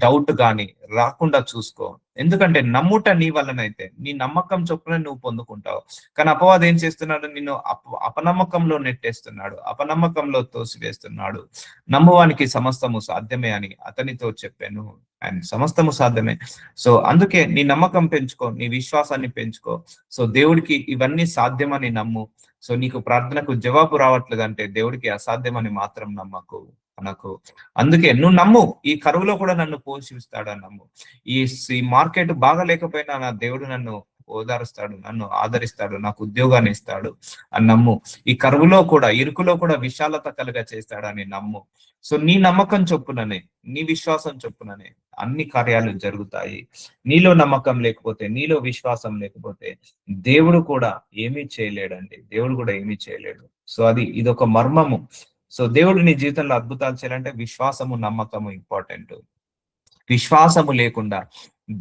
డౌట్ కానీ రాకుండా చూసుకో. ఎందుకంటే నమ్ముట నీ వల్లనైతే, నీ నమ్మకం చొప్పున నువ్వు పొందుకుంటావు. కానీ అపవాదం ఏం చేస్తున్నాడు? నిన్ను అపనమ్మకంలో నెట్టేస్తున్నాడు, అపనమ్మకంలో తోసివేస్తున్నాడు. నమ్మువానికి సమస్తము సాధ్యమే అని అతనితో చెప్పాను అండ్ సమస్తము సాధ్యమే. సో అందుకే నీ నమ్మకం పెంచుకో, నీ విశ్వాసాన్ని పెంచుకో. సో దేవుడికి ఇవన్నీ సాధ్యమని నమ్ము. సో నీకు ప్రార్థనకు జవాబు రావట్లేదంటే దేవుడికి అసాధ్యమని మాత్రం నమ్మకు అనకు. అందుకే నువ్వు నమ్ము, ఈ కరువులో కూడా నన్ను పోషిస్తాడని నమ్ము. ఈ ఈ మార్కెట్ బాగా లేకపోయినా నా దేవుడు నన్ను ఓదారుస్తాడు, నన్ను ఆదరిస్తాడు, నాకు ఉద్యోగాన్ని ఇస్తాడు అని నమ్ము. ఈ కరువులో కూడా, ఇరుకులో కూడా విశాలత కలుగ చేస్తాడని నమ్ము. సో నీ నమ్మకం చొప్పుననే, నీ విశ్వాసం చొప్పుననే అన్ని కార్యాలు జరుగుతాయి. నీలో నమ్మకం లేకపోతే, నీలో విశ్వాసం లేకపోతే దేవుడు కూడా ఏమీ చేయలేడండి. దేవుడు కూడా ఏమీ చేయలేడు. సో ఇదొక మర్మము. సో దేవుడు నీ జీవితంలో అద్భుతాలు చేయాలంటే విశ్వాసము, నమ్మకము ఇంపార్టెంట్. విశ్వాసము లేకుండా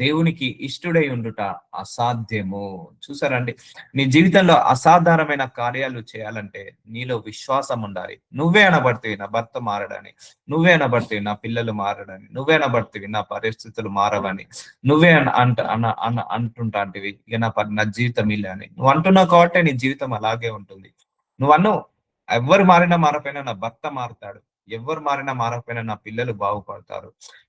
దేవునికి ఇష్టడై ఉండుట అసాధ్యము. చూసారండి, నీ జీవితంలో అసాధారణమైన కార్యాలు చేయాలంటే నీలో విశ్వాసం ఉండాలి. నువ్వే అనబడితే నా భర్త మారడని, నువ్వే అనబడితే నా పిల్లలు మారడని, నువ్వే అనబడితే నా పరిస్థితులు మారవని, నువ్వే అంటుంటాంటివి ఇక నా జీవితం ఇల్లే అని నువ్వు అంటున్నావు కాబట్టి నీ జీవితం అలాగే ఉంటుంది. నువ్వు ఎవరు మారినా మారపోయినా నా భర్త మారుతాడు, ఎవరు మారినా మారకపోయినా నా పిల్లలు బాగుపడతారు,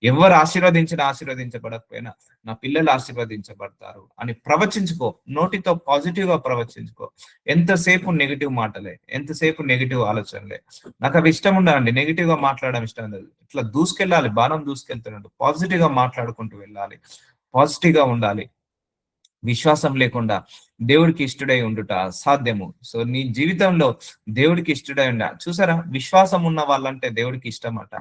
ఎవరు ఆశీర్వదించబడకపోయినా నా పిల్లలు ఆశీర్వదించబడతారు అని ప్రవచించుకో. నోటితో పాజిటివ్ గా ప్రవచించుకో. ఎంతసేపు నెగిటివ్ మాటలే, ఎంతసేపు నెగిటివ్ ఆలోచనలే. నాకు అవి ఇష్టం ఉండదండి, నెగిటివ్ గా మాట్లాడడం ఇష్టం ఉండదు. ఇట్లా దూసుకెళ్ళాలి, బాణం దూసుకెళ్తున్నాడు. పాజిటివ్ గా మాట్లాడుకుంటూ వెళ్ళాలి, పాజిటివ్ గా ఉండాలి. విశ్వాసం లేకుండా దేవుడికి ఇష్టడై ఉండుట అసాధ్యము. సో నీ జీవితంలో దేవుడికి ఇష్టడై చూసారా, విశ్వాసం ఉన్న వాళ్ళంటే దేవుడికి ఇష్టమట.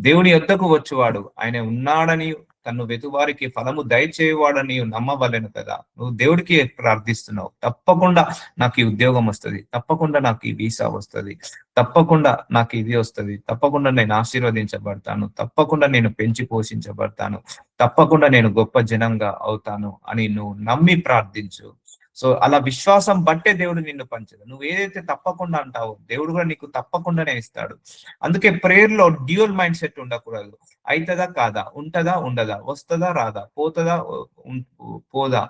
దేవుడి యొద్దకు వచ్చువాడు ఆయన ఉన్నాడని, తను వెతువారికి ఫలము దయచేవాడని నమ్మవలెను కదా. నువ్వు దేవుడికి ప్రార్థిస్తున్నావు, తప్పకుండా నాకు ఈ ఉద్యోగం వస్తుంది, తప్పకుండా నాకు ఈ వీసా వస్తుంది, తప్పకుండా నాకు ఇది వస్తుంది, తప్పకుండా నేను ఆశీర్వదించబడతాను, తప్పకుండా నేను పెంచి పోషించబడతాను, తప్పకుండా నేను గొప్ప జనంగా అవుతాను అని నువ్వు నమ్మి ప్రార్థించు. సో అలా విశ్వాసం బట్టే దేవుడు నిన్ను పంచదు. నువ్వు ఏదైతే తప్పకుండా అంటావో దేవుడు కూడా నీకు తప్పకుండానే ఇస్తాడు. అందుకే ప్రేయర్ లో డ్యూయల్ మైండ్ సెట్ ఉండకూడదు. అవుతుందా కాదా, ఉంటదా ఉండదా, వస్తుందా రాదా, పోతుందా పోదా,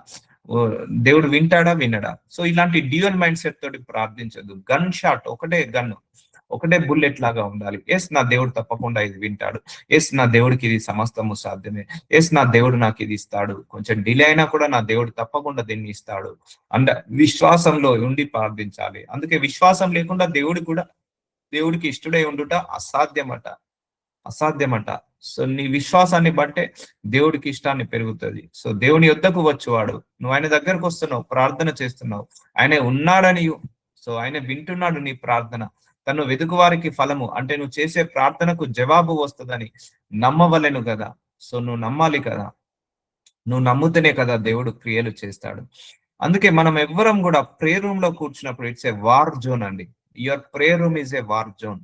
దేవుడు వింటాడా వినడా. సో ఇలాంటి డ్యూయల్ మైండ్ సెట్ తోటి ప్రార్థించదు. గన్ షాట్, ఒకటే బుల్లెట్ లాగా ఉండాలి. ఎస్ నా దేవుడు తప్పకుండా ఇది వింటాడు, ఎస్ నా దేవుడికి ఇది సమస్తము సాధ్యమే, ఎస్ నా దేవుడు నాకు ఇది ఇస్తాడు, కొంచెం డిలే అయినా కూడా నా దేవుడు తప్పకుండా దీన్ని ఇస్తాడు అండ్ విశ్వాసంలో ఉండి ప్రార్థించాలి. అందుకే విశ్వాసం లేకుండా దేవుడికి ఇష్టడై ఉండుట అసాధ్యమట. సో నీ విశ్వాసాన్ని బట్టే దేవుడికి ఇష్టాన్ని పెరుగుతుంది. సో దేవుని యొద్దకు వచ్చేవాడు, నువ్వు ఆయన దగ్గరకు వస్తున్నావు, ప్రార్థన చేస్తున్నావు, ఆయన ఉన్నాడని, సో ఆయన వింటున్నాడు నీ ప్రార్థన. తను వెతుకు వారికి ఫలము అంటే నువ్వు చేసే ప్రార్థనకు జవాబు వస్తుందని నమ్మవలెను కదా. సో నువ్వు నమ్మాలి కదా, నువ్వు నమ్ముతేనే కదా దేవుడు క్రియలు చేస్తాడు. అందుకే మనం ఎవ్వరం కూడా ప్రేయర్ రూమ్ లో కూర్చున్నప్పుడు ఇట్స్ ఏ వార్ జోన్ అండి. Your prayer room is a war zone.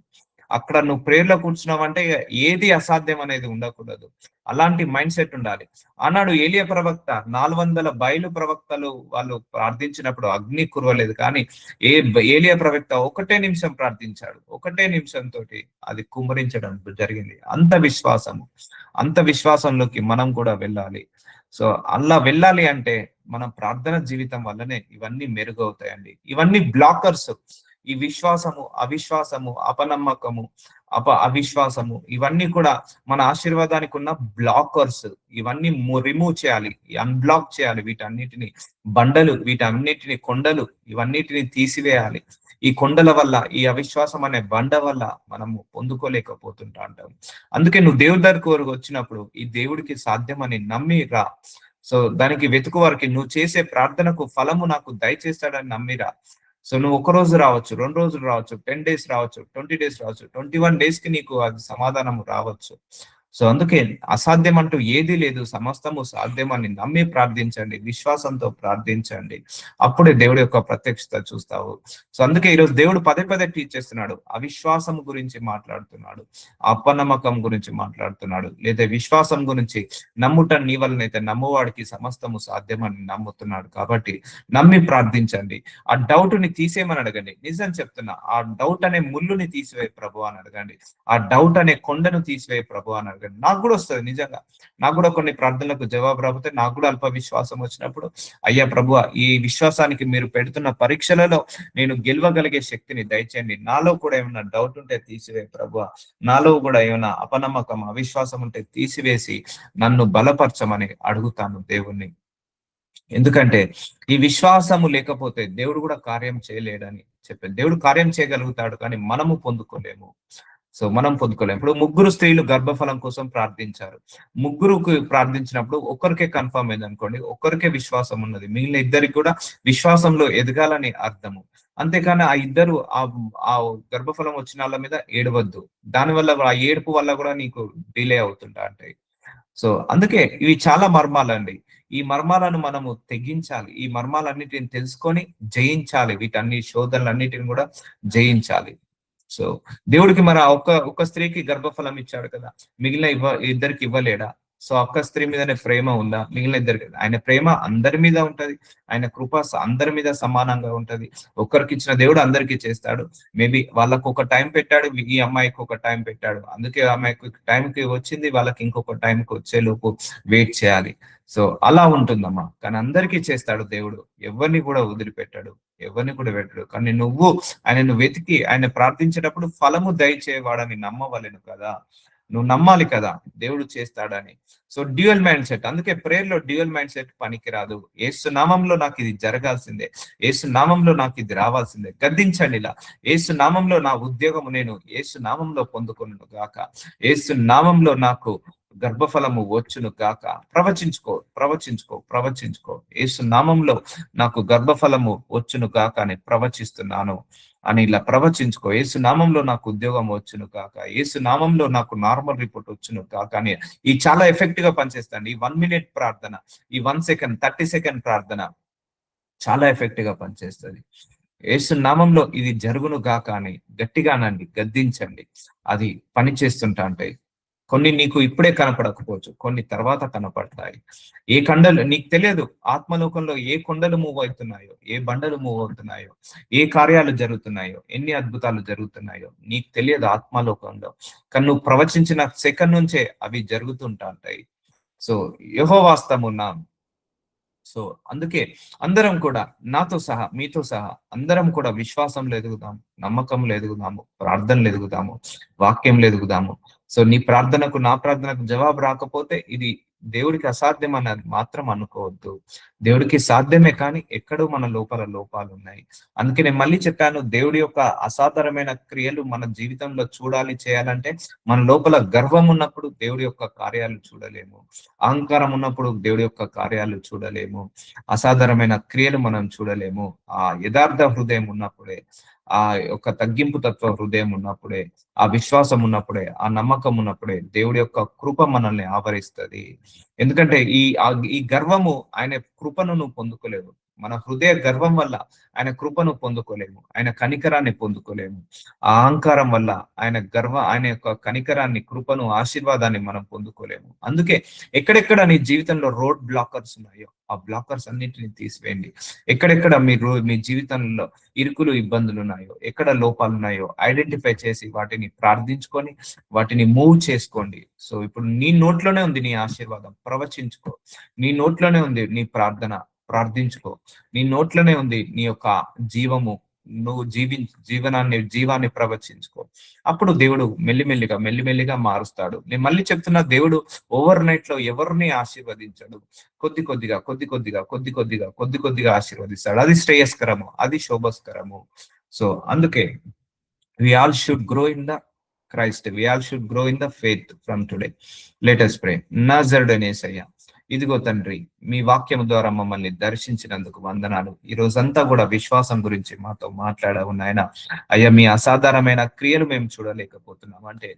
అక్కడ నువ్వు ప్రేయర్ లో కూర్చున్నావు అంటే ఏది అసాధ్యం అనేది ఉండకూడదు. అలాంటి మైండ్ సెట్ ఉండాలి. ఆనాడు ఏలియా ప్రవక్త 400 బయలు ప్రవక్తలు వాళ్ళు ప్రార్థించినప్పుడు అగ్ని కురవలేదు, కానీ ఏలియా ప్రవక్త ఒకటే నిమిషం ప్రార్థించాడు, ఒకటే నిమిషంతో అది కుమ్మరించడం జరిగింది. అంత విశ్వాసంలోకి మనం కూడా వెళ్ళాలి. సో అలా వెళ్ళాలి అంటే మనం ప్రార్థన జీవితం వల్లనే ఇవన్నీ మెరుగవుతాయండి. ఇవన్నీ బ్లాకర్స్. ఈ విశ్వాసము, అవిశ్వాసము, అపనమ్మకము, అవిశ్వాసము ఇవన్నీ కూడా మన ఆశీర్వాదానికి ఉన్న బ్లాకర్స్. ఇవన్నీ రిమూవ్ చేయాలి, అన్బ్లాక్ చేయాలి. వీటన్నిటిని కొండలు ఇవన్నిటిని తీసివేయాలి. ఈ కొండల వల్ల, ఈ అవిశ్వాసం అనే బండ వల్ల మనము పొందుకోలేకపోతుంటాం. అందుకే నువ్వు దేవుడి దగ్గరకు వచ్చినప్పుడు ఈ దేవుడికి సాధ్యమని నమ్మి రా. సో దానికి వెతుకు వారికి నువ్వు చేసే ప్రార్థనకు ఫలము నాకు దయచేస్తాడని నమ్మిరా. సో నువ్వు 1 రోజు రావచ్చు, 2 రోజులు రావచ్చు, 10 days రావచ్చు, 20 days రావచ్చు, 21 days కి నీకు అది సమాధానం రావచ్చు. సో అందుకే అసాధ్యం అంటూ ఏది లేదు, సమస్తము సాధ్యమని నమ్మి ప్రార్థించండి, విశ్వాసంతో ప్రార్థించండి. అప్పుడే దేవుడి యొక్క ప్రత్యక్షత చూస్తావు. సో అందుకే ఈరోజు దేవుడు పదే టీచ్ చేస్తున్నాడు. అవిశ్వాసం గురించి మాట్లాడుతున్నాడు, అపనమ్మకం గురించి మాట్లాడుతున్నాడు, లేదా విశ్వాసం గురించి. నమ్ముట నీ వలనైతే నమ్మువాడికి సమస్తము సాధ్యమని నమ్ముతున్నాడు. కాబట్టి నమ్మి ప్రార్థించండి. ఆ డౌట్ ని తీసేయమని అడగండి. నిజం చెప్తున్నా, ఆ డౌట్ అనే ముళ్ళుని తీసివేయ ప్రభు అని అడగండి, ఆ డౌట్ అనే కొండను తీసివేయ ప్రభు అని అడగండి. అడగండి. నాకు కూడా వస్తుంది నిజంగా. నాకు కూడా కొన్ని ప్రార్థనలకు జవాబు రాకపోతే నాకు కూడా అల్ప విశ్వాసం వచ్చినప్పుడు, అయ్యా ప్రభువా, ఈ విశ్వాసానికి మీరు పెడుతున్న పరీక్షలలో నేను గెలవగలిగే శక్తిని దయచేయండి. నాలో కూడా ఏమైనా డౌట్ ఉంటే తీసివే ప్రభువా. నాలో కూడా ఏమైనా అపనమ్మకం, అవిశ్వాసం ఉంటే తీసివేసి నన్ను బలపరచమని అడుగుతాను దేవుణ్ణి. ఎందుకంటే ఈ విశ్వాసము లేకపోతే దేవుడు కూడా కార్యం చేయలేడని చెప్పారు. దేవుడు కార్యం చేయగలుగుతాడు, కానీ మనము పొందుకోలేము. సో మనం పొందుకోలేము. ఇప్పుడు ముగ్గురు స్త్రీలు గర్భఫలం కోసం ప్రార్థించారు. ముగ్గురుకు ప్రార్థించినప్పుడు ఒక్కరికే కన్ఫర్మ్ అయింది అనుకోండి, ఒక్కరికే విశ్వాసం ఉన్నది, మిగిలిన ఇద్దరికి కూడా విశ్వాసంలో ఎదగాలని అర్థము. అంతేకాని ఆ ఇద్దరు ఆ గర్భఫలం వచ్చిన వాళ్ళ మీద ఏడవద్దు. దానివల్ల ఆ ఏడుపు వల్ల కూడా నీకు డిలే అవుతుంటా అంటే. సో అందుకే ఇవి చాలా మర్మాలండి. ఈ మర్మాలను మనము తెగించాలి. ఈ మర్మాలన్నిటిని తెలుసుకొని జయించాలి. వీటన్ని శోధనలన్నిటిని కూడా జయించాలి. సో దేవుడికి మరి ఆ ఒక్క స్త్రీకి గర్భఫలం ఇచ్చాడు కదా, మిగిలిన ఇద్దరికి ఇవ్వలేడా? సో ఒక్క స్త్రీ మీదనే ప్రేమ ఉందా? మిగిలిన ఇద్దరికి? ఆయన ప్రేమ అందరి మీద ఉంటది. ఆయన కృప అందరి మీద సమానంగా ఉంటది. ఒక్కరికి ఇచ్చిన దేవుడు అందరికీ చేస్తాడు. మేబీ వాళ్ళకు ఒక టైం పెట్టాడు, ఈ అమ్మాయికి ఒక టైం పెట్టాడు. అందుకే అమ్మాయికి టైంకి వచ్చింది, వాళ్ళకి ఇంకొక టైంకి వచ్చే లోపు వెయిట్ చేయాలి. సో అలా ఉంటుందమ్మా. కానీ అందరికీ చేస్తాడు దేవుడు. ఎవరిని కూడా వదిలిపెట్టాడు, ఎవరిని కూడా పెట్టాడు. కానీ నువ్వు ఆయనను వెతికి ఆయన ప్రార్థించేటప్పుడు ఫలము దయచేవాడని నమ్మవలెను కదా. నువ్వు నమ్మాలి కదా దేవుడు చేస్తాడని. So dual mind set. అందుకే ప్రేయర్ లో డ్యూయల్ మైండ్ సెట్ పనికిరాదు. యేసు నామంలో నాకు ఇది జరగాల్సిందే, యేసు నామంలో నాకు ఇది రావాల్సిందే. గద్దించండి ఇలా. యేసు నామంలో నా ఉద్యోగము నేను యేసు నామంలో పొందుకొనును గాక, యేసు నామంలో నాకు గర్భఫలము వచ్చును గాక. ప్రవచించుకో ప్రవచించుకో ప్రవచించుకో. యేసు నామంలో నాకు గర్భఫలము వచ్చును గాక అని ప్రవచిస్తున్నాను అని ఇలా ప్రవచించుకో. యేసు నామంలో నాకు ఉద్యోగం వచ్చును కాక, యేసు నామంలో నాకు నార్మల్ రిపోర్ట్ వచ్చును కాక అని. ఈ చాలా ఎఫెక్టివ్ గా పనిచేస్తాండి. ఈ 1 minute ప్రార్థన, ఈ 1 second 30 second ప్రార్థన చాలా ఎఫెక్టివ్ గా పనిచేస్తుంది. యేసు నామంలో ఇది జరుగును గాక అని గట్టిగానండి, గద్దించండి. అది పని చేస్తుంటా ఉంటాయి. కొన్ని నీకు ఇప్పుడే కనపడకపోవచ్చు, కొన్ని తర్వాత కనపడతాయి. ఏ కొండలు నీకు తెలియదు, ఆత్మలోకంలో ఏ కొండలు మూవ్ అవుతున్నాయో, ఏ బండలు మూవ్ అవుతున్నాయో, ఏ కార్యాలు జరుగుతున్నాయో, ఎన్ని అద్భుతాలు జరుగుతున్నాయో నీకు తెలియదు ఆత్మలోకంలో. కానీ నువ్వు ప్రవచించిన సెకండ్ నుంచే అవి జరుగుతుంటా ఉంటాయి. సో యెహోవాస్తమున్నాం. సో అందుకే అందరం కూడా, నాతో సహా మీతో సహా అందరం కూడా విశ్వాసంలో ఎదుగుదాము, నమ్మకంలో ఎదుగుదాము, ప్రార్థనలు ఎదుగుదాము, వాక్యంలో ఎదుగుదాము. సో నీ ప్రార్థనకు నా ప్రార్థనకు జవాబు రాకపోతే ఇది దేవుడికి అసాధ్యం అన్నది మాత్రం అనుకోవద్దు. దేవుడికి సాధ్యమే, కానీ ఎక్కడో మన లోపల లోపాలు ఉన్నాయి. అందుకే నేను మళ్ళీ చెప్పాను, దేవుడి యొక్క అసాధారణమైన క్రియలు మన జీవితంలో చూడాలి, చేయాలంటే మన లోపల గర్వం ఉన్నప్పుడు దేవుడి యొక్క కార్యాలు చూడలేము. అహంకారం ఉన్నప్పుడు దేవుడి యొక్క కార్యాలు చూడలేము. అసాధారణమైన క్రియలు మనం చూడలేము. ఆ యథార్థ హృదయం ఉన్నప్పుడే, ఆ యొక్క తగ్గింపు తత్వ హృదయం ఉన్నప్పుడే, ఆ విశ్వాసం ఉన్నప్పుడే, ఆ నమ్మకం ఉన్నప్పుడే దేవుడి యొక్క కృప మనల్ని ఆవరిస్తుంది. ఎందుకంటే ఈ గర్వము, ఆయన కృపను నువ్వు పొందుకోలేవు. మన హృదయ గర్వం వల్ల ఆయన కృపను పొందుకోలేము, ఆయన కనికరాన్ని పొందుకోలేము. ఆ అహంకారం వల్ల ఆయన యొక్క కనికరాన్ని, కృపను, ఆశీర్వాదాన్ని మనం పొందుకోలేము. అందుకే ఎక్కడెక్కడ నీ జీవితంలో రోడ్ బ్లాకర్స్ ఉన్నాయో ఆ బ్లాకర్స్ అన్నింటినీ తీసివేయండి. ఎక్కడెక్కడ మీ జీవితంలో ఇరుకులు, ఇబ్బందులు ఉన్నాయో, ఎక్కడ లోపాలు ఉన్నాయో ఐడెంటిఫై చేసి వాటిని ప్రార్థించుకొని వాటిని మూవ్ చేసుకోండి. సో ఇప్పుడు నీ నోట్లోనే ఉంది నీ ఆశీర్వాదం, ప్రవచించుకో. నీ నోట్లోనే ఉంది నీ ప్రార్థన, ప్రార్థించుకో. నీ నోట్లోనే ఉంది నీ యొక్క జీవము, నువ్వు జీవాన్ని ప్రవచించుకో. అప్పుడు దేవుడు మెల్లిమెల్లిగా మారుస్తాడు. నేను మళ్ళీ చెప్తున్నా, దేవుడు ఓవర్ నైట్ లో ఎవరిని ఆశీర్వదించడు. కొద్ది కొద్దిగా ఆశీర్వదిస్తాడు. అది శ్రేయస్కరము, అది శోభస్కరము. సో అందుకే we all should grow in the Christ. We all should grow in the faith from today. Let us pray. నజరుడైన యేసయ్యా, ఇదిగో తండ్రి, మీ వాక్యం ద్వారా మమ్మల్ని దర్శించినందుకు వందనాలు. ఈ రోజంతా కూడా విశ్వాసం గురించి మాతో మాట్లాడావు నాయన. అయ్యా, మీ అసాధారణమైన క్రియలు మేము చూడలేకపోతున్నాం అంటే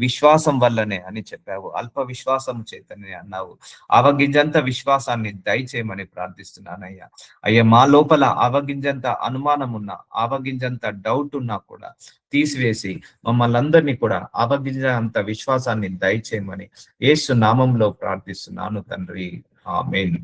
విశ్వాసం వల్లనే అని చెప్పావు. అల్ప విశ్వాసం చేతనే అన్నావు. అవగింజంత విశ్వాసాన్ని దయచేయమని ప్రార్థిస్తున్నానయ్యా. అయ్యా, మా లోపల అవగింజంత అనుమానం ఉన్నా, అవగింజంత డౌట్ ఉన్నా కూడా తీసివేసి మమ్మల్ని అందరినీ కూడా అవగింజంత విశ్వాసాన్ని దయచేయమని యేసు నామంలో ప్రార్థిస్తున్నాను తండ్రి. ఆమేన్.